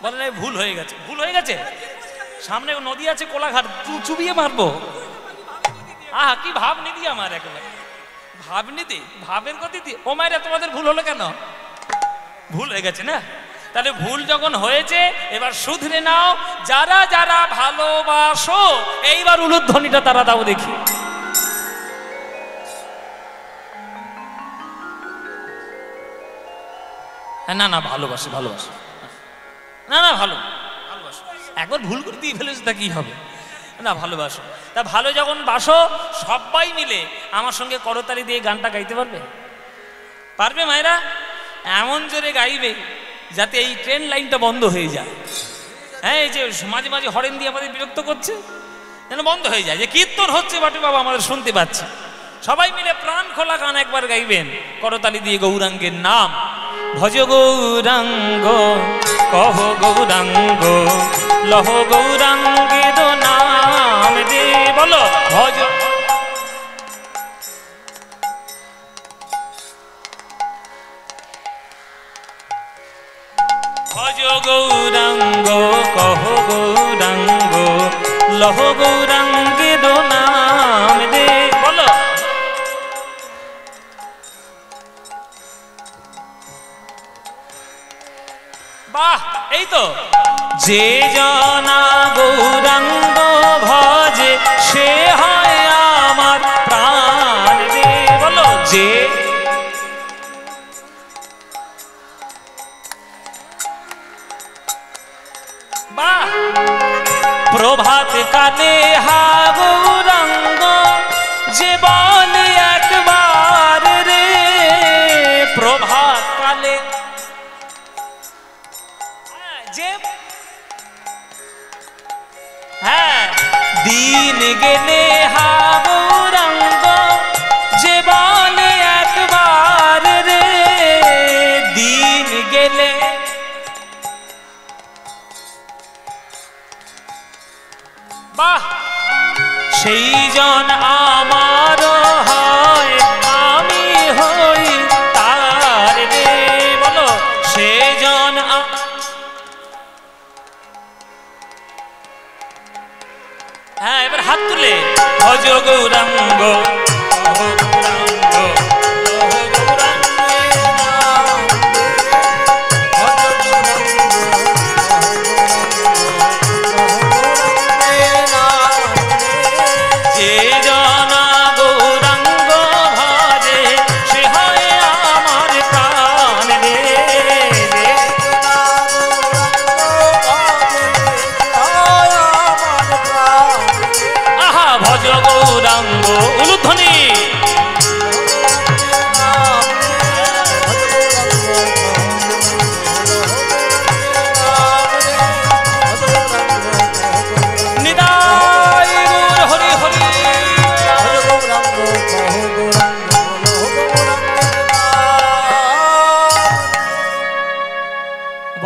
বলে ভুল হয়ে গেছে, ভুল হয়ে গেছে। সামনে নদী আছে কোলাঘাট, চুবিয়ে মারবো। আহা কি ভাব নিদি আমার, একেবারে ভাব নিদি, ভাবের গতি দিয়ে। ও মায়েরা তোমাদের ভুল হলো কেন? ভুল হয়ে গেছে না? তাহলে ভুল যখন হয়েছে এবার শুধরে নাও। যারা যারা ভালোবাসো এইবার উলুধ্বনিটা তারা দাও দেখি। না না ভালোবাসে, ভালোবাসে, না না ভালো ভালোবাসো। একবার ভুল করে দিয়ে ফেলেছো তা কি হবে? না ভালোবাসো। তা ভালো যখন বাসো সবাই মিলে আমার সঙ্গে করতালি দিয়ে গানটা গাইতে পারবে? পারবে মায়েরা? এমন জোরে গাইবে যাতে এই ট্রেন লাইনটা বন্ধ হয়ে যায়। হ্যাঁ, এই যে মাঝে মাঝে হরেন দিয়ে আমাদের বিরক্ত করছে, যেন বন্ধ হয়ে যায়। যে কীর্তন হচ্ছে বাটু বাবা আমাদের শুনতে পাচ্ছি। সবাই মিলে প্রাণ খোলা গান একবার গাইবেন করতালি দিয়ে গৌরাঙ্গের নাম। ভজ গৌরাঙ্গ কহ গৌরাঙ্গ লহ গৌরাঙ্গের নাম দে। বলো ভজ ভজ গৌরাঙ্গ কহ গৌরাঙ্গ লহ গৌরাঙ্গের নাম দে। বলো বাহ, এই তো। যে জনা গৌরাঙ্গ ভজে সে হয় আমার প্রাণ রে। বলো যে বাহ। প্রভাত কালে হা গৌরাঙ্গ যে বলে একবার রে। প্রভাত কালে যে হ্যাঁ দিন গেলে হা গৌরাঙ্গ যে বলে একবার রে। দিন গেলে বাহ, সেই জন আমার হয় আমি হই তার রে। বলো সে জন। হ্যাঁ, এবার হাত তুলে ভজ গৌরাঙ্গ উলুধ্বনি।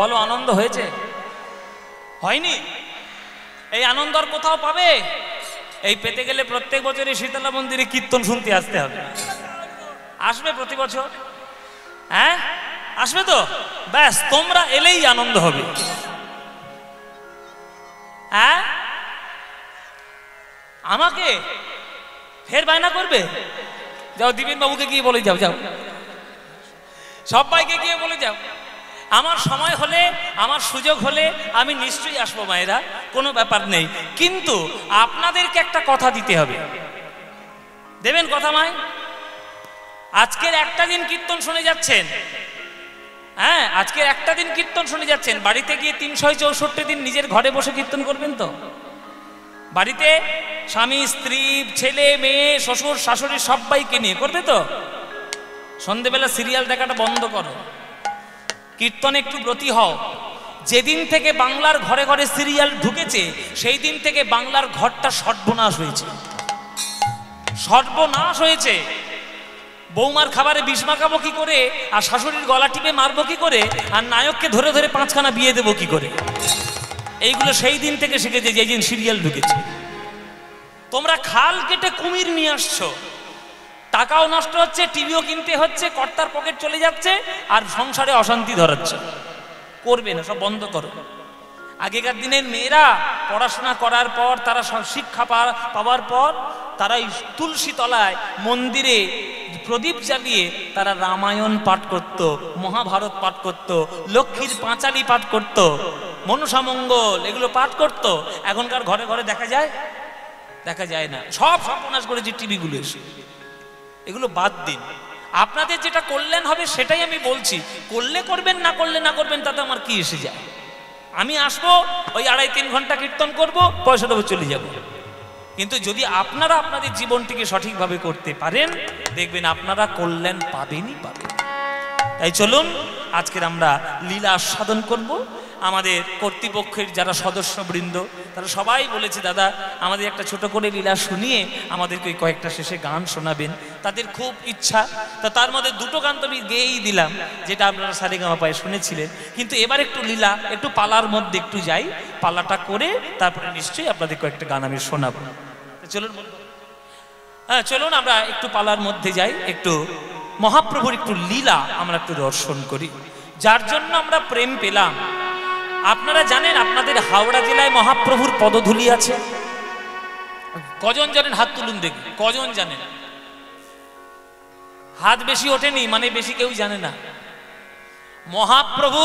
বলো, আনন্দ হয়েছে? হয়নি? এই আনন্দ আর কোথাও পাবে? এই পেতে গেলে প্রত্যেক বছরই শীতলা মন্দিরে কীর্তন শুনতে আসতে হবে। আসবে প্রতি বছর? হ্যাঁ, আসবে তো? ব্যাস, তোমরা এলেই আনন্দ হবে। হ্যাঁ, আমাকে ফের বায়না করবে? যাও, দিবেন বাবুকে গিয়ে বলে যাও, যাও সবাইকে গিয়ে বলে যাও। আমার সময় হলে, আমার সুযোগ হলে আমি নিশ্চয়ই আসবো মায়েরা, কোনো ব্যাপার নেই। কিন্তু আপনাদেরকে একটা কথা দিতে হবে। দেবেন কথা মায়? আজকের একটা দিন কীর্তন শুনে যাচ্ছেন, হ্যাঁ আজকের একটা দিন কীর্তন শুনে যাচ্ছেন, বাড়িতে গিয়ে 364 দিন নিজের ঘরে বসে কীর্তন করবেন তো? বাড়িতে স্বামী, স্ত্রী, ছেলে, মেয়ে, শ্বশুর, শাশুড়ি সবাইকে নিয়ে করবে তো? সন্ধেবেলা সিরিয়াল দেখাটা বন্ধ করো, কীর্তনে একটু ব্রতী হও। যেদিন থেকে বাংলার ঘরে ঘরে সিরিয়াল ঢুকেছে সেই দিন থেকে বাংলার ঘরটা সর্বনাশ হয়েছে, সর্বনাশ হয়েছে। বৌমার খাবারে বিষ মাখাবো কি করে, আর শাশুড়ির গলা টিপে মারবো কি করে, আর নায়ককে ধরে ধরে 5খানা বিয়ে দেবো কি করে, এইগুলো সেই দিন থেকে শিখেছে যেই দিন সিরিয়াল ঢুকেছে। তোমরা খাল কেটে কুমির নিয়ে আসছো, টাকাও নষ্ট হচ্ছে, টিভিও কিনতে হচ্ছে, কর্তার পকেট চলে যাচ্ছে, আর সংসারে অশান্তি ধরাচ্ছে। করবে না, সব বন্ধ করো। আগেকার দিনের মেয়েরা পড়াশোনা করার পর, তারা শিক্ষা পাওয়ার পর, তারা তুলসী তলায় মন্দিরে প্রদীপ জ্বালিয়ে তারা রামায়ণ পাঠ করত, মহাভারত পাঠ করত, লক্ষ্মীর পাঁচালী পাঠ করত, মনসা মঙ্গল এগুলো পাঠ করত। এখনকার ঘরে ঘরে দেখা যায়? দেখা যায় না। সব সর্বনাশ করেছে টিভিগুলো এসে। এগুলো বাদ দিন। আপনাদের যেটা কল্যাণ হবে সেটাই আমি বলছি। করলে করবেন, না করলে না করবেন, তাতে আমার কি এসে যায়? আমি আসবো, ওই 2.5-3 ঘন্টা কীর্তন করব, পয়সা দেবো, চলে যাব। কিন্তু যদি আপনারা আপনাদের জীবনটিকে সঠিকভাবে করতে পারেন, দেখবেন আপনারা কল্যাণ পাবেনই পাবেন। তাই চলুন আজকের আমরা লীলা আস্বাদন করব। আমাদের কর্তৃপক্ষের যারা সদস্যবৃন্দ তারা সবাই বলেছে, দাদা আমাদের একটা ছোট করে লীলা শুনিয়ে আমাদেরকে ওই কয়েকটা শেষে গান শোনাবেন। তাদের খুব ইচ্ছা, তা তার মধ্যে 2টো গান তো আমি গেয়েই দিলাম, যেটা আপনারা সারেগামাপায় শুনেছিলেন। কিন্তু এবার একটু লীলা, একটু পালার মধ্যে একটু যাই, পালাটা করে তারপরে নিশ্চয়ই আপনাদের কয়েকটা গান আমি শোনাবো। চলুন, হ্যাঁ চলুন আমরা একটু পালার মধ্যে যাই, একটু মহাপ্রভুর একটু লীলা আমরা একটু দর্শন করি, যার জন্য আমরা প্রেম পেলাম। আপনারা জানেন আপনাদের হাওড়া জেলায় মহাপ্রভুর পদধূলি আছে? কজন জানেন? হাত তুলুন দেখি, কজন জানেন? হাত বেশি ওঠেনি, মানে বেশি কেউ জানে না। মহাপ্রভু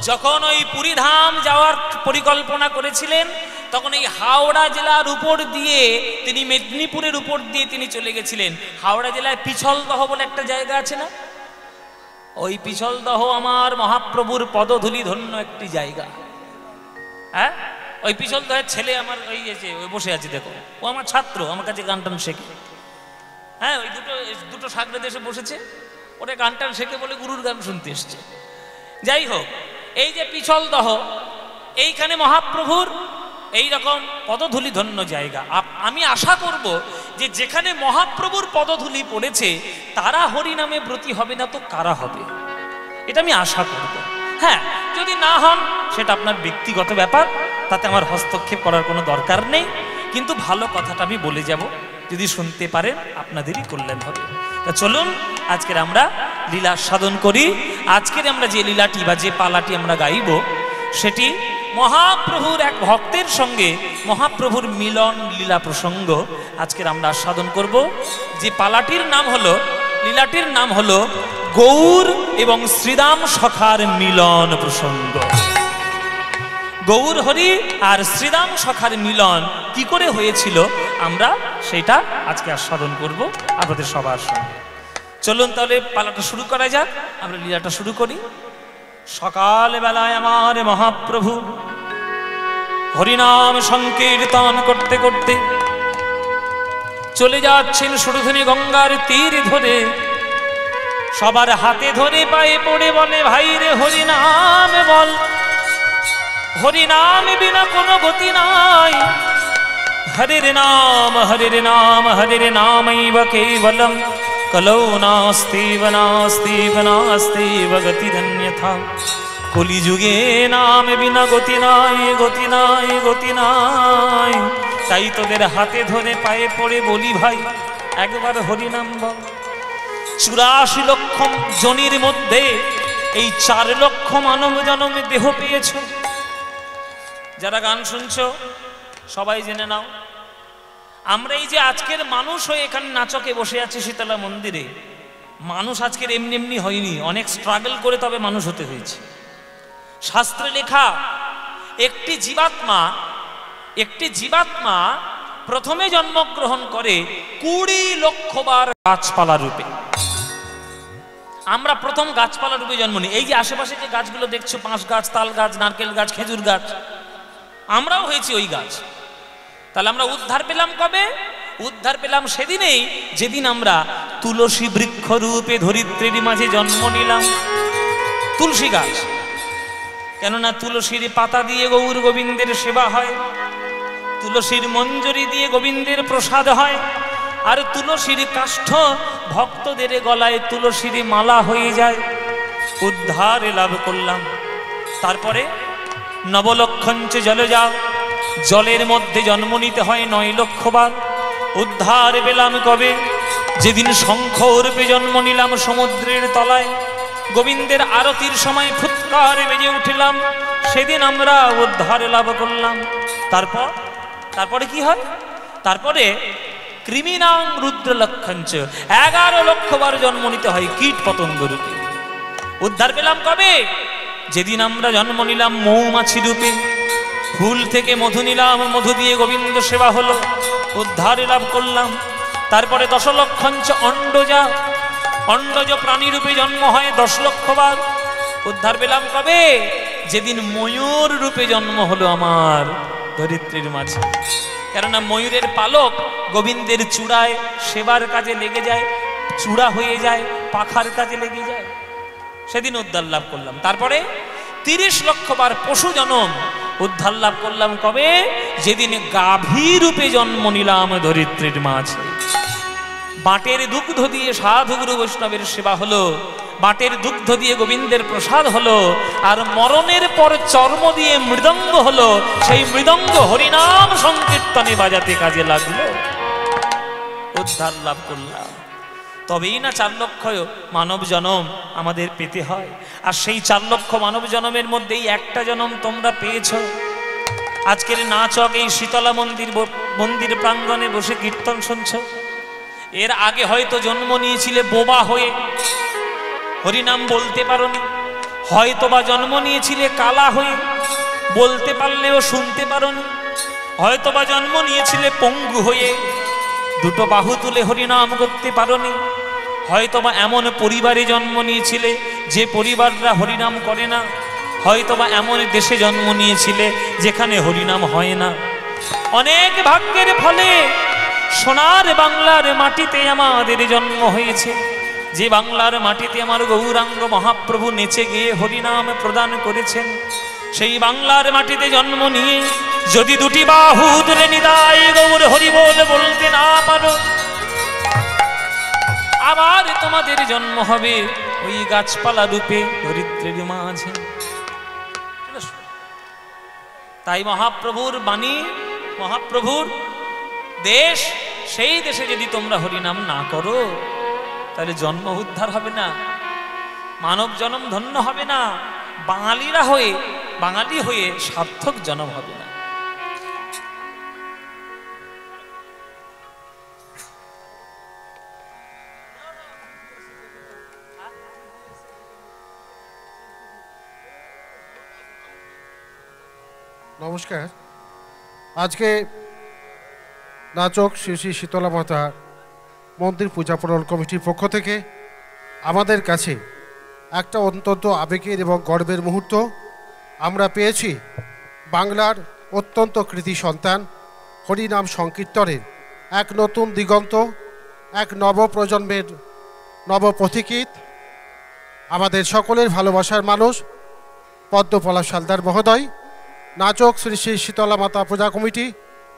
যখন ওই পুরীধাম যাওয়ার পরিকল্পনা করেছিলেন, তখন এই হাওড়া জেলার উপর দিয়ে তিনি মেদিনীপুরের উপর দিয়ে তিনি চলে গেছিলেন। হাওড়া জেলায় পিছলদহ বলে একটা জায়গা আছে না? ওই পিছলদহ আমার মহাপ্রভুর পদধূলি ধন্য একটি জায়গা। হ্যাঁ, ওই পিছলদহের ছেলে আমার ওই যে ওই বসে আছে, দেখো, ও আমার ছাত্র, আমার কাছে গান টান শেখে। হ্যাঁ, ওই দুটো সাগরে দেশে বসেছে, ওরা গান টান শেখে বলে গুরুর গান শুনতে এসছে। যাই হোক, এই যে পিছলদহ, এইখানে মহাপ্রভুর এইরকম পদধূলি ধন্য জায়গা। আমি আশা করব যে যেখানে মহাপ্রভুর পদধূলি পড়েছে তারা হরিনামে ব্রতী হবে না তো কারা হবে, এটা আমি আশা করব। হ্যাঁ, যদি না হন সেটা আপনার ব্যক্তিগত ব্যাপার, তাতে আমার হস্তক্ষেপ করার কোনো দরকার নেই। কিন্তু ভালো কথাটা আমি বলে যাব, যদি শুনতে পারেন আপনাদেরই কল্যাণ হবে। তা চলুন আজকের আমরা লীলা সাধন করি। আজকের আমরা যে লীলাটি বা যে পালাটি আমরা গাইব, সেটি মহাপ্রভুর এক ভক্তের সঙ্গে মহাপ্রভুর মিলন লীলা প্রসঙ্গ আজকের আমরা আস্বাদন করব। যে পালাটির নাম হলো, লীলাটির নাম হলো গৌর এবং শ্রীদাম সখার মিলন প্রসঙ্গ। গৌর হরি আর শ্রীদাম সখার মিলন কি করে হয়েছিল আমরা সেটা আজকে আস্বাদন করব আপনাদের সবার সঙ্গে। চলুন তাহলে পালাটা শুরু করা যাক, আমরা লীলাটা শুরু করি। সকাল বেলায় আমার মহাপ্রভু হরিনাম সংকীর্তন করতে করতে চলে যাচ্ছেন সুরধুনী গঙ্গার তীর ধরে। সবার হাতে ধরে পায়ে পড়ে বলে, ভাই রে হরিনাম বল, হরিনাম বিনা কোনো গতি নাই। হরির নাম হরির নাম হরির নামৈব কেবলম, কলৌ নাস্তি বনাস্তি বনাস্তি গতিরন্যথা। কলিযুগে নাম বিনা গতি নাই, গতি নাই, গতি নাই। তাই তোদের হাতে ধরে পায়ে পড়ে বলি ভাই, একবার হরিনাম বল। 84 লক্ষ জনের মধ্যে এই 4 লক্ষ মানব জনমে দেহ পেয়েছ। যারা গান শুনছো সবাই জেনে নাও, আমরা এই যে আজকের মানুষ হয়ে এখানে নাচকে বসে আছি শীতলা মন্দিরে, মানুষ আজকের এমনি এমনি হয়নি, অনেক স্ট্রাগল করে তবে মানুষ হতে হয়েছে। শাস্ত্রে লেখা একটি জীবাত্মা প্রথমে জন্মগ্রহণ করে 20 লক্ষ বার গাছপালা রূপে। আমরা প্রথম গাছপালা রূপে জন্ম নিই। এই যে আশেপাশে যে গাছগুলো দেখছো, বাঁশ গাছ, তাল গাছ, নারকেল গাছ, খেজুর গাছ, আমরাও হয়েছি ওই গাছ। তাহলে আমরা উদ্ধার পেলাম কবে? উদ্ধার পেলাম সেদিনেই যেদিন আমরা তুলসী বৃক্ষ রূপে ধরিত্রীর মাঝে জন্ম নিলাম। তুলসী গাছ, কেননা তুলসীর পাতা দিয়ে গৌর গোবিন্দের সেবা হয়, তুলসীর মঞ্জরি দিয়ে গোবিন্দের প্রসাদ হয়, আর তুলসীর কাষ্ঠ ভক্তদের গলায় তুলসীর মালা হয়ে যায়। উদ্ধার লাভ করলাম। তারপরে নবলক্ষঞ্চ জলে যাও, জলের মধ্যে জন্ম নিতে হয় 9 লক্ষ বার। উদ্ধার পেলাম কবে? যেদিন শঙ্খ রূপে জন্ম নিলাম সমুদ্রের তলায়, গোবিন্দের আরতির সময় ফুৎকার বেজে উঠলাম, সেদিন আমরা উদ্ধার লাভ করলাম। তারপরে কি হয়? তারপরে কৃমিনাং রুদ্রলক্ষঞ্চ 11 লক্ষ বার জন্ম নিতে হয় কীট পতঙ্গ রূপে। উদ্ধার পেলাম কবে? যেদিন আমরা জন্ম নিলাম মৌমাছি রূপে, ফুল থেকে মধু নিলাম, মধু দিয়ে গোবিন্দ সেবা হলো, উদ্ধার লাভ করলাম। তারপরে 10 লক্ষঞ্চ অন্ডজ প্রাণী রূপে জন্ম হয় 10 লক্ষ বার। উদ্ধার পেলাম কবে? যেদিন ময়ূর রূপে জন্ম হলো আমার ধরিত্রীর মাঝে, কেননা ময়ূরের পালক গোবিন্দের চূড়ায় সেবার কাজে লেগে যায়, চূড়া হয়ে যায়, পাখার কাজে লেগে যায়, সেদিন উদ্ধার লাভ করলাম। তারপরে 30 লক্ষ বার পশু জন্ম, উদ্ধার লাভ করলাম কবে? যেদিন গাভী রূপে জন্ম নিলাম ধরিত্রীর মাঝে। বাটের দুগ্ধ দিয়ে সাধু গুরু বৈষ্ণবের সেবা হলো, বাটের দুগ্ধ দিয়ে গোবিন্দের প্রসাদ হলো, আর মরণের পর চর্ম দিয়ে মৃদঙ্গ হলো, সেই মৃদঙ্গ হরিনাম সংকীর্তনে বাজাতে কাজে লাগলো, উদ্ধার লাভ করলাম। তবেই না 4 লক্ষ মানব জনম আমাদের পেতে হয়। আর সেই 4 লক্ষ মানব জনমের মধ্যেই একটা জনম তোমরা পেয়েছ। আজকের নাচক এই শীতলা মন্দির প্রাঙ্গণে বসে কীর্তন শুনছ। এর আগে হয়তো জন্ম নিয়েছিলে বোবা হয়ে, হরিনাম বলতে পারোনি, হয়তো বা জন্ম নিয়েছিলে কালা হয়ে, বলতে পারলেও শুনতে পারোনি, হয়তো বা জন্ম নিয়েছিলে পঙ্গু হয়ে, 2 বাহু তুলে হরিনাম করতে পারোনি, হয়তো বা এমন পরিবারে জন্ম নিয়েছিলে যে পরিবাররা হরিনাম করে না, হয়তো বা এমন দেশে জন্ম নিয়েছিলে যেখানে হরিনাম হয় না। অনেক ভাগ্যের ফলে সোনার বাংলার মাটিতে আমাদের জন্ম হয়েছে, যে বাংলার মাটিতে আমার গৌরাঙ্গ মহাপ্রভু নেচে গিয়ে হরিনাম প্রদান করেছেন। সেই বাংলার মাটিতে জন্ম নিয়ে যদি 2 বাহু তুলে নিতাই গৌর হরি বলতে না পারো, আবার তোমাদের জন্ম হবে ওই গাছপালা রূপে ধরিত্রীর মাঝে। তাই মহাপ্রভুর বাণী, মহাপ্রভুর দেশ, সেই দেশে যদি তোমরা হরিনাম না করো তাহলে জন্ম উদ্ধার হবে না, মানব জন্ম ধন্য হবে না, বাঙালি হয়ে সার্থক জন্ম হবে না।
নমস্কার। আজকে নাচক শ্রী শ্রী শীতলা মাতা মন্দির পূজা পূরণ কমিটির পক্ষ থেকে আমাদের কাছে একটা অত্যন্ত আবেগের এবং গর্বের মুহূর্ত আমরা পেয়েছি। বাংলার অত্যন্ত কৃতি সন্তান হরিনাম সংকীর্তনের এক নতুন দিগন্ত, এক নবপ্রজন্মের নবপথিকীত, আমাদের সকলের ভালোবাসার মানুষ পদ্মপলাশ সালদার মহোদয়, নাচক শ্রী শ্রী শীতলা মাতা পূজা কমিটি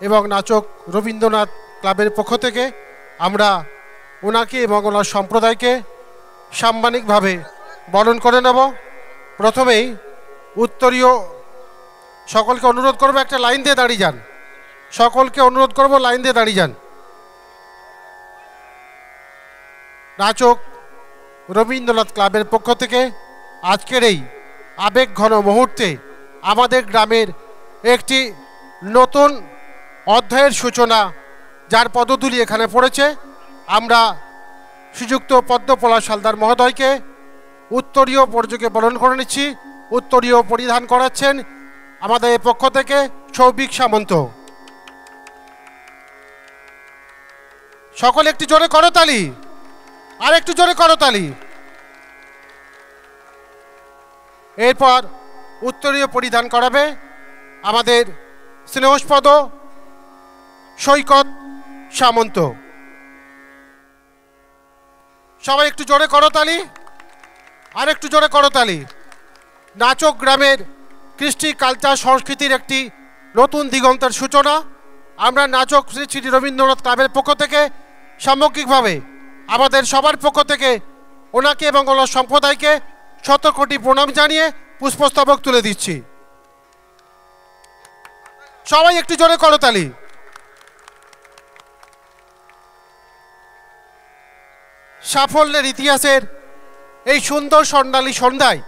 এবং নাচক রবীন্দ্রনাথ ক্লাবের পক্ষ থেকে আমরা ওনাকে এবং ওনার সম্প্রদায়কে সাম্মানিকভাবে বরণ করে নেব। প্রথমেই উত্তরীয় সকলকে অনুরোধ করবো একটা লাইন দিয়ে দাঁড়িয়ে যান। সকলকে অনুরোধ করবো লাইন দিয়ে দাঁড়িয়ে যান। নাচক রবীন্দ্রনাথ ক্লাবের পক্ষ থেকে আজকের এই আবেগ ঘন মুহূর্তে আমাদের গ্রামের একটি নতুন অধ্যায়ের সূচনা, যার পদধূলি এখানে পড়েছে, আমরা শ্রীযুক্ত পদ্মপলাশ হালদার মহোদয়কে উত্তরীয় পর্যকে বরণ করে নিচ্ছি। উত্তরীয় পরিধান করাচ্ছেন আমাদের পক্ষ থেকে সৌভিক সামন্ত। সকলে একটু জোরে করতালি, আর একটু জোরে করতালি। এরপর উত্তরীয় পরিধান করাবে আমাদের স্নেহস্পদ সৈকত সামন্ত। সবাই একটু জোরে করতালি, আর একটু জোরে করতালি। নাচক গ্রামের কৃষ্টি কালচার সংস্কৃতির একটি নতুন দিগন্তের সূচনা। আমরা নাচক শ্রী শ্রী রবীন্দ্রনাথ ক্লাবের পক্ষ থেকে সামগ্রিকভাবে আমাদের সবার পক্ষ থেকে ওনাকে এবং ওনার সম্প্রদায়কে শত কোটি প্রণাম জানিয়ে পুষ্পস্তবক তুলে দিচ্ছি। সবাই একটু জোরে করতালি। সাফল্যের ইতিহাসের এই সুন্দর স্বর্ণালী সন্ধ্যায়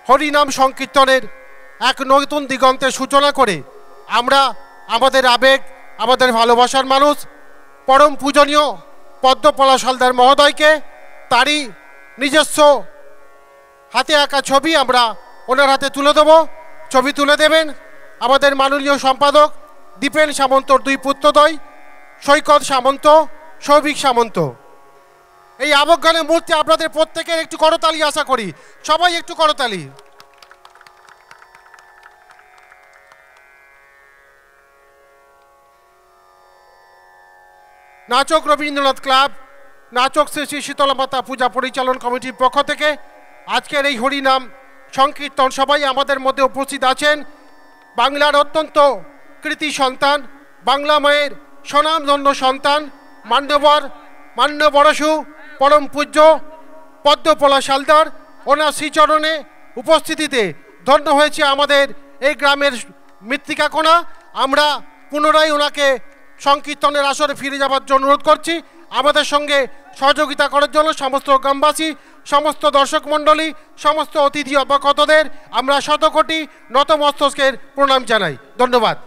হরিনাম সংকীর্তনের এক নতুন দিগন্তের সূচনা করে আমরা আমাদের আবেগ, আমাদের ভালোবাসার মানুষ পরম পূজনীয় পদ্মপলাশ হালদার মহোদয়কে তারই নিজস্ব হাতে আঁকা ছবি আমরা ওনার হাতে তুলে দেব। ছবি তুলে দেবেন আমাদের মাননীয় সম্পাদক দীপেন সামন্তর দুই পুত্রদ্বয় সৈকত সামন্ত, সৌভিক সামন্ত। এই আবেগঘন মুহূর্তে আপনাদের প্রত্যেকের একটু করতালি আশা করি। সবাই একটু করতালি। নাচক রবীন্দ্রনাথ ক্লাব, নাচক শ্রী শ্রী শীতলা মাতা পূজা পরিচালন কমিটির পক্ষ থেকে আজকের এই হরিনাম সংকীর্তন সবাই আমাদের মধ্যে উপস্থিত আছেন। বাংলার অত্যন্ত কৃতি সন্তান, বাংলা মায়ের স্বনামধন্য সন্তান, মান্যবরসু পরম পূজ্য পদ্মপলাশ হালদার, ওনার শ্রীচরণে উপস্থিতিতে ধন্য হয়েছে আমাদের এই গ্রামের মৃত্তিকা কোণা। আমরা পুনরায় ওনাকে সংকীর্তনের আসরে ফিরে যাওয়ার জন্য অনুরোধ করছি। আমাদের সঙ্গে সহযোগিতা করার জন্য সমস্ত গ্রামবাসী, সমস্ত দর্শক মণ্ডলী, সমস্ত অতিথি অবগতদের আমরা শতকোটি নতমস্তকের প্রণাম জানাই। ধন্যবাদ।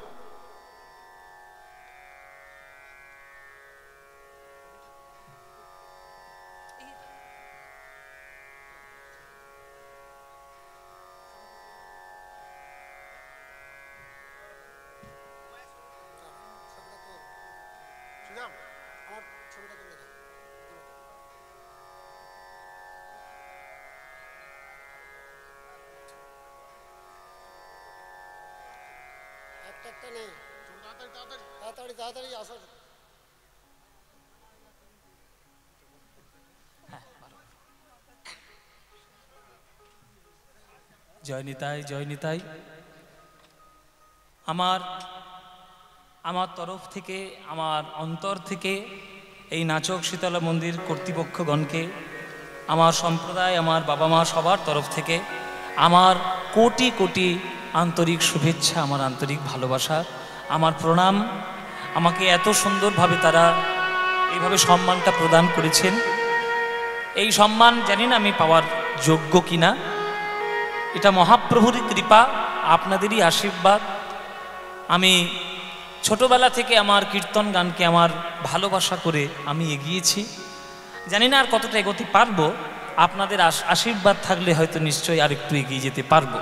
জয় নিতাই, জয় নিতাই। আমার তরফ থেকে, আমার অন্তর থেকে এই নাচক শীতলা মন্দির কর্তৃপক্ষগণকে, আমার সম্প্রদায়, আমার বাবা মা সবার তরফ থেকে আমার কোটি কোটি আন্তরিক শুভেচ্ছা, আমার আন্তরিক ভালোবাসা, আমার প্রণাম। আমাকে এত সুন্দরভাবে তারা এইভাবে সম্মানটা প্রদান করেছেন। এই সম্মান জানি না আমি পাওয়ার যোগ্য কিনা, এটা মহাপ্রভুরই কৃপা, আপনাদেরই আশীর্বাদ। আমি ছোটবেলা থেকে আমার কীর্তন গানকে আমার ভালোবাসা করে আমি এগিয়েছি। জানি না আর কতটা এগোতে পারবো, আপনাদের আশীর্বাদ থাকলে হয়তো নিশ্চয়ই আর একটু এগিয়ে যেতে পারবো।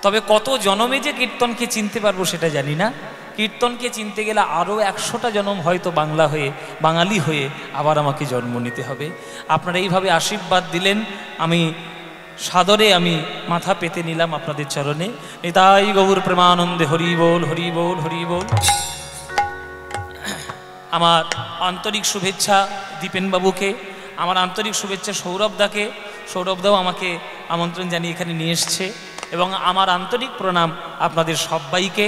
তবে কত জনমে যে কীর্তনকে চিনতে পারবো সেটা জানি না। কীর্তনকে চিনতে গেলে আরও 100টা জনম হয়তো বাঙালি হয়ে আবার আমাকে জন্ম নিতে হবে। আপনারা এইভাবে আশীর্বাদ দিলেন, আমি সাদরে আমি মাথা পেতে নিলাম আপনাদের চরণে। নিতাই গৌর প্রেমানন্দে হরি বল, হরি বল, হরি বল। আমার আন্তরিক শুভেচ্ছা দীপেনবাবুকে, আমার আন্তরিক শুভেচ্ছা সৌরভদাকে। সৌরভদাও আমাকে আমন্ত্রণ জানিয়ে এখানে নিয়ে এসছে, এবং আমার আন্তরিক প্রণাম আপনাদের সবাইকে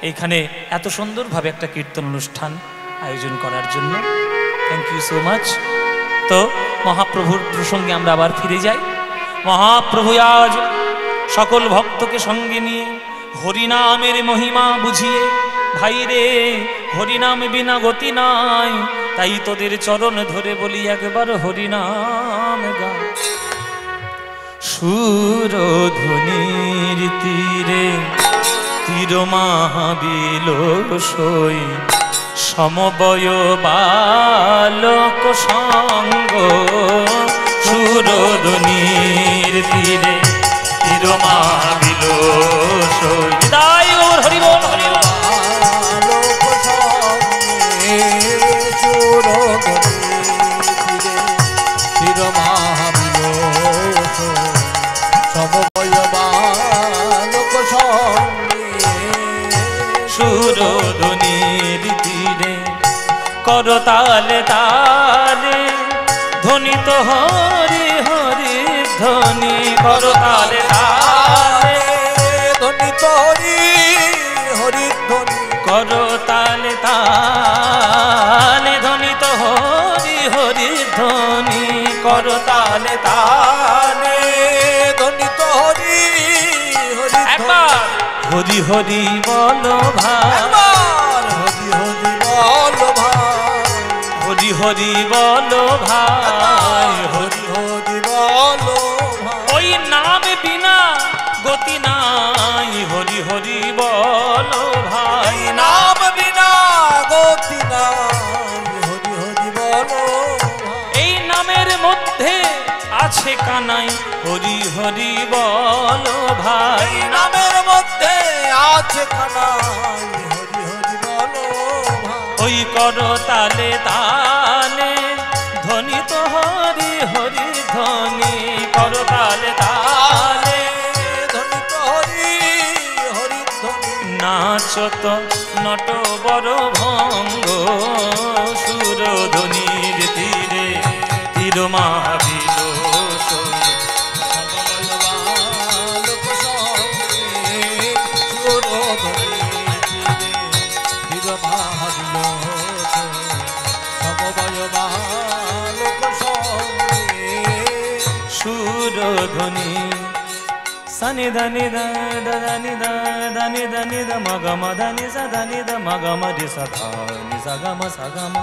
এইখানে এত সুন্দরভাবে একটা কীর্তন অনুষ্ঠান আয়োজন করার জন্য। Thank you so much. তো মহাপ্রভুর প্রসঙ্গে আমরা আবার ফিরে যাই। মহাপ্রভু আজ সকল ভক্তকে সঙ্গে নিয়ে হরিনামের মহিমা বুঝিয়ে, ভাই রে হরিনাম বিনা গতি নাই, তাই তোদের চরণ ধরে বলি একবার হরিনাম গা। সুরধ্বনির তীরে তীর মাহাবিল সই, সমবয় বালক সঙ্গ। সুরধ্বনির তীরে তীর মাহাবিল সই, তাই ওর হরি বল হরি বল। সুরধ্বনির তীরে করতালে তালে ধ্বনিত হরি হরি ধ্বনি, করতালে তালে
ধ্বনিত হরি হরি ধ্বনি,
করতালে তালে ধ্বনিত হরি হরি ধ্বনি, করতালে তালে
ধ্বনিত হরি হরি
একবার হরি হরি বলো ভাই,
হরি হরি বল ভাই,
হরি হরি বলো ভাই,
হরি হরি বল ভাই।
ওই নাম বিনা গতি নাই, হরি হরি বলো ভাই,
নাম বিনা গতি নাই, হরি হরি বল ভাই।
এই নামের মধ্যে আছে কানাই, হরি হরি বলো ভাই,
নামের মধ্যে আছে কানাই, হরি হরি বল ভাই।
ওই করো তালে তালে ধ্বনিত হরি হরি ধ্বনি, করো তালে তালে
ধ্বনিত হরি হরি ধ্বনি,
নাচত নট বড় ভঙ্গ। সুরধ্বনির তীরে তীর মাহাবিল সই,
লোক সঙ্গে সুরধ্বনি তীরে ধীর মাহাবিল সমবয় লোক সঙ্গে।
সুরধ্বনি সনি ধনি ধানি ধানি ধানি ध মগম ধনি স ধনি ध মগম রে স ধনি স গম স গম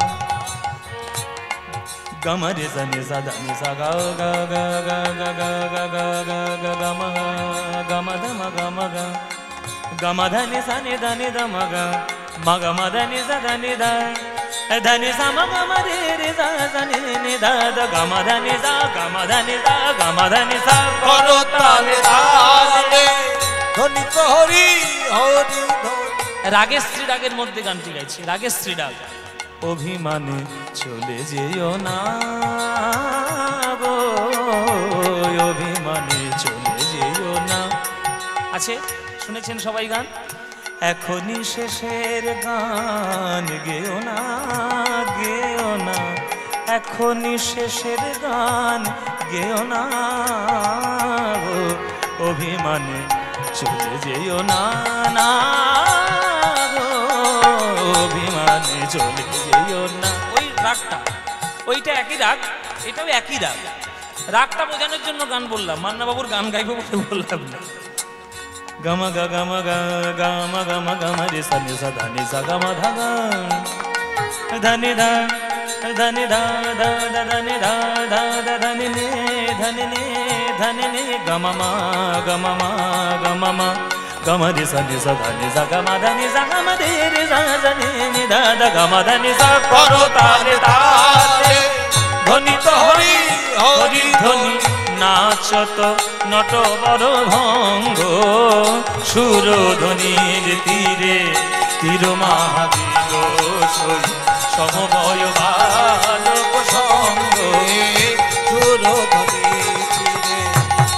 গম রে স নি স ধনি স গ গ গ গ গ গ গ গ গ গম গম ध মগম গ গম ধনি স নি ধনি ध মগ মগম ধনি স ধনি ध धनि स मगम रे रे स धनि नि ध ध गम धनि स गम धनि स गम धनि स
করো তালে তালে ধ্বনিত হরি হরি ধ্বনি।
রাগেশ্রী রাগের মধ্যে গানটি গাইছি, রাগেশ্রী রাগ। অভিমানে চলে যেও না গো, অভিমানে চলে যেও না। আছে শুনেছেন সবাই গান? এখনই শেষের গান গেও না, গেও না, এখনই শেষের গান গেও না গো, অভিমানে চলে যেও না না গো, অভিমানে চলে যেও না। ওই রাগটা, ওইটা একই রাগ, এটাও একই রাগ। রাগটা বোঝানোর জন্য গান বললাম, মান্না বাবুর গান গাইবো বলে বললাম না। গম গ গম গ গম গম গম রে স নি স ধনি স গম ध গ ধনি ध धनि ध ध ध धनि ध ध ध धनि ने धनि ने धनि ने गम म गम म गम म गम रे स नि स धनि स गम धनि स गम रे रे स धनि नि ध ध गम धनि स करो ताले ताले ধ্বনিত হরি হরি ধ্বনি নাচত নট বড় ভঙ্গ সুরধ্বনির তীরে তীর মাহাবিল সই সমবয় বালক সঙ্গ
সুরধ্বনির তীরে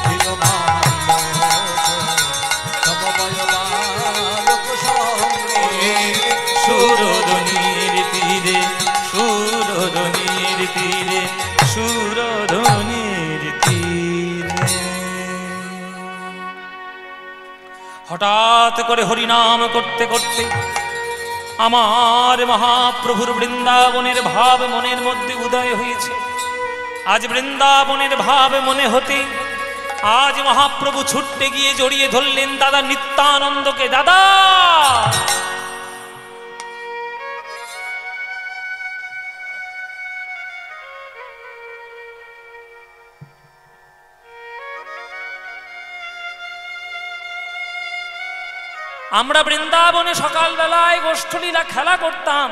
ধীর মাহাবিল সমবয় বালক সঙ্গে
সুরধ্বনির তীরে সুরধ্বনির তীরে সুরধ্বনির তীরে। হঠাৎ করে হরিনাম করতে করতে আমার মহাপ্রভুর বৃন্দাবনের ভাব মনের মধ্যে উদয় হয়েছে। আজ বৃন্দাবনের ভাব মনে হতে আজ মহাপ্রভু ছুটতে গিয়ে জড়িয়ে ধরলেন দাদা নিত্যানন্দকে। দাদা, আমরা বৃন্দাবনে সকালবেলায় গোষ্ঠলীলা খেলা করতাম।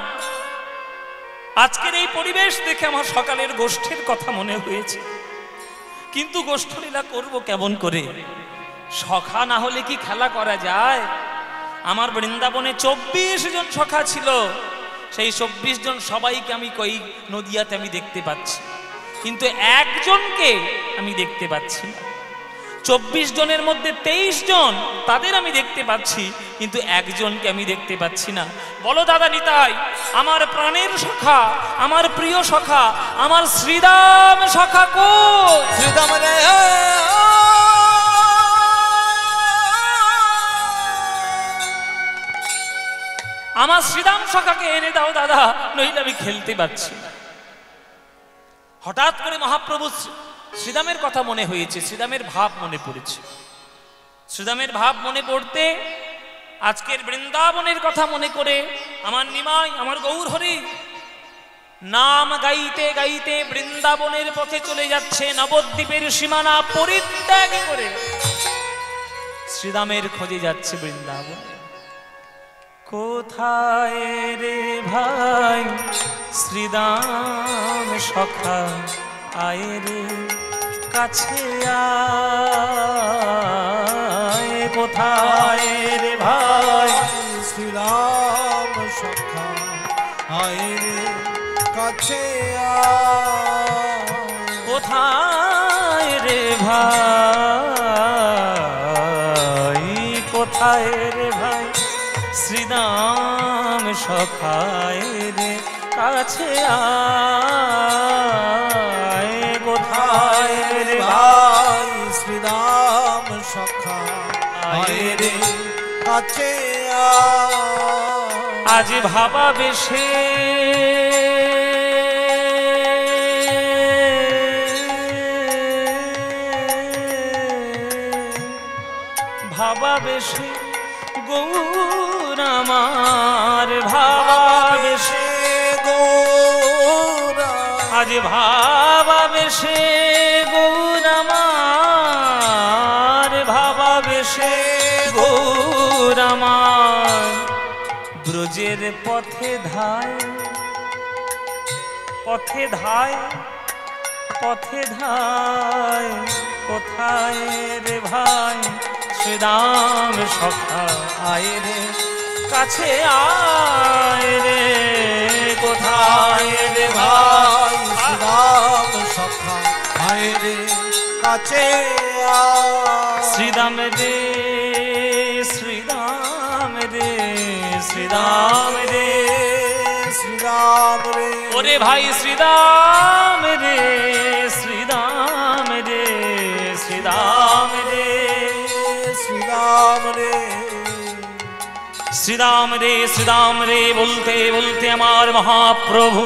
আজকের এই পরিবেশ দেখে আমার সকালের গোষ্ঠীর কথা মনে হয়েছে, কিন্তু গোষ্ঠলীলা করব কেমন করে? সখা না হলে কি খেলা করা যায়? আমার বৃন্দাবনে 24 জন সখা ছিল। সেই 24 জন সবাইকে আমি কই নদিয়াতে আমি দেখতে পাচ্ছি, কিন্তু একজনকে আমি দেখতে পাচ্ছি না। 24 জনের মধ্যে 23 জন তাদের আমি দেখতে পাচ্ছি, কিন্তু একজনকে আমি দেখতে পাচ্ছি না। বলো দাদা নিতাই, আমার প্রাণের সখা, আমার প্রিয় সখা, আমার শ্রীদাম সখা কই?
শ্রীদাম রে,
আমার শ্রীদাম সখাকে এনে দাও দাদা, নইলে আমি খেলতে পারছি না। হঠাৎ করে মহাপ্রভু শ্রীদামের কথা মনে হয়েছে, শ্রীদামের ভাব মনে পড়েছে। শ্রীদামের ভাব মনে পড়তে আজকের বৃন্দাবনের কথা মনে করে আমার নিমাই, আমার গৌর হরি নাম গাইতে গাইতে বৃন্দাবনের পথে চলে যাচ্ছে। নবদ্বীপের সীমানা পরিত্যাগ করে শ্রীদামের খোঁজে যাচ্ছে বৃন্দাবন। কোথায় রে ভাই শ্রীদাম সখা, আয় রে কাছে আয়। কোথায় রে ভাই
শ্রীরাম সখা, আয় রে কাছে আয়।
কোথায় রে ভাই, কোথায় রে ভাই শ্রীদাম সখায় রে কাছে আয়। কোথায় রে
ভাই শ্রীরাম সখা, আয় রে কাছে আয়।
আজ ভাবা বেশে ভাবা বেশে গৌর আমার, ভাবা বেশে
গৌর,
আজ ভাবা বেশে গৌর আমার, ভাবা বেশে গৌর আমার। ব্রজের পথে ধায়, পথে ধায়, পথে ধায়। কোথায় রে ভাই শ্রীদাম সখা, আয় রে কাছে আয় রে। কোথায় রে ভাই
শ্রীরাম সখা, আয় রে কাছে আয়।
শ্রীদাম রে, শ্রীদাম রে, শ্রীদাম রে,
শ্রীরাম রে,
ওরে ভাই শ্রীদাম রে, শ্রীদাম রে, শ্রীদাম রে,
শ্রীরাম রে,
শ্রীদাম রে, শ্রীদাম রে বলতে বলতে আমার মহাপ্রভু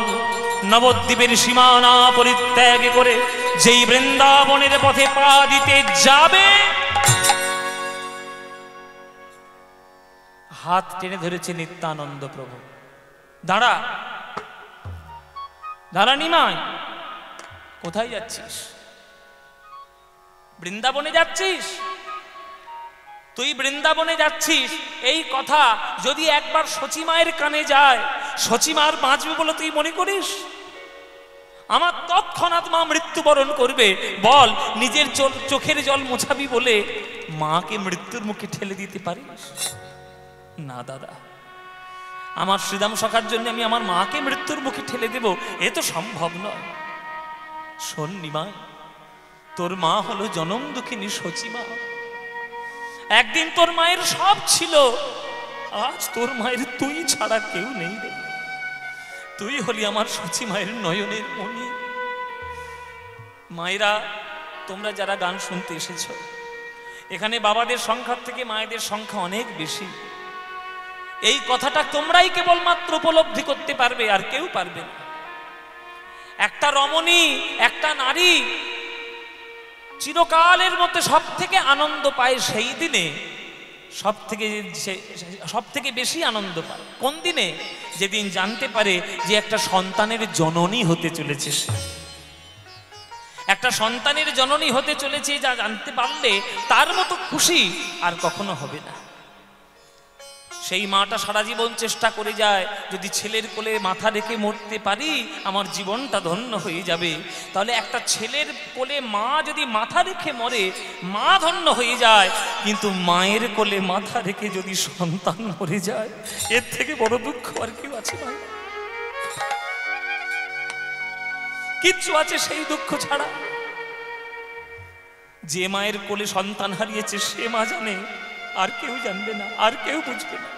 নবদ্বীপের সীমানা পরিত্যাগ করে যেই বৃন্দাবনের পথে পা দিতে যাবে, হাত টেনে ধরেছে নিত্যানন্দ প্রভু। দাঁড়া দাঁড়া নিমাই, কোথায় যাচ্ছিস? বৃন্দাবনে যাচ্ছিস? তুই বৃন্দাবনে যাচ্ছিস এই কথা যদি একবার সচিমায়ের কানে যায়, সচিমার বাঁচবে বলে তুই মনে করিস? আমার তৎক্ষণাৎ মা মৃত্যুবরণ করবে। বল, নিজের চোখের জল মোছাবি বলে মাকে মৃত্যুর মুখে ঠেলে দিতে পারিস? না দাদা, আমার শ্রীদাম সখার জন্য আমি আমার মাকে মৃত্যুর মুখে ঠেলে দেব, এ তো সম্ভব নয়। শোন নিমাই, তোর মা হলো জনম দুঃখিনী সচিমা। একদিন তোর মায়ের সব ছিল, আজ তোর মায়ের তুই ছাড়া কেউ নেই রে। তুই হলি আমার সচি মায়ের নয়নের মণি। মায়েরা, তোমরা যারা গান শুনতে এসেছ, এখানে বাবাদের সংখ্যার থেকে মায়েদের সংখ্যা অনেক বেশি। এই কথাটা তোমরাই কেবলমাত্র উপলব্ধি করতে পারবে, আর কেউ পারবে না। একটা রমণী, একটা নারী চিরকালের মধ্যে সব থেকে আনন্দ পায় সেই দিনে, সব থেকে বেশি আনন্দ পায় কোন দিনে? যেদিন জানতে পারে যে একটা সন্তানের জননী হতে চলেছে সে, একটা সন্তানের জননী হতে চলেছে, যা জানতে পারলে তার মতো খুশি আর কখনো হবে না। সেই মাটা সারা জীবন চেষ্টা করে যায়, যদি ছেলের কোলে মাথা রেখে মরতে পারি আমার জীবনটা ধন্য হয়ে যাবে। তাহলে একটা ছেলের কোলে মা যদি মাথা রেখে মরে, মা ধন্য হয়ে যায়, কিন্তু মায়ের কোলে মাথা রেখে যদি সন্তান মরে যায়, এর থেকে বড় দুঃখ আর কেউ আছে না? কিচ্ছু আছে সেই দুঃখ ছাড়া? যে মায়ের কোলে সন্তান হারিয়েছে সে মা জানে, আর কেউ জানবে না, আর কেউ বুঝবে না।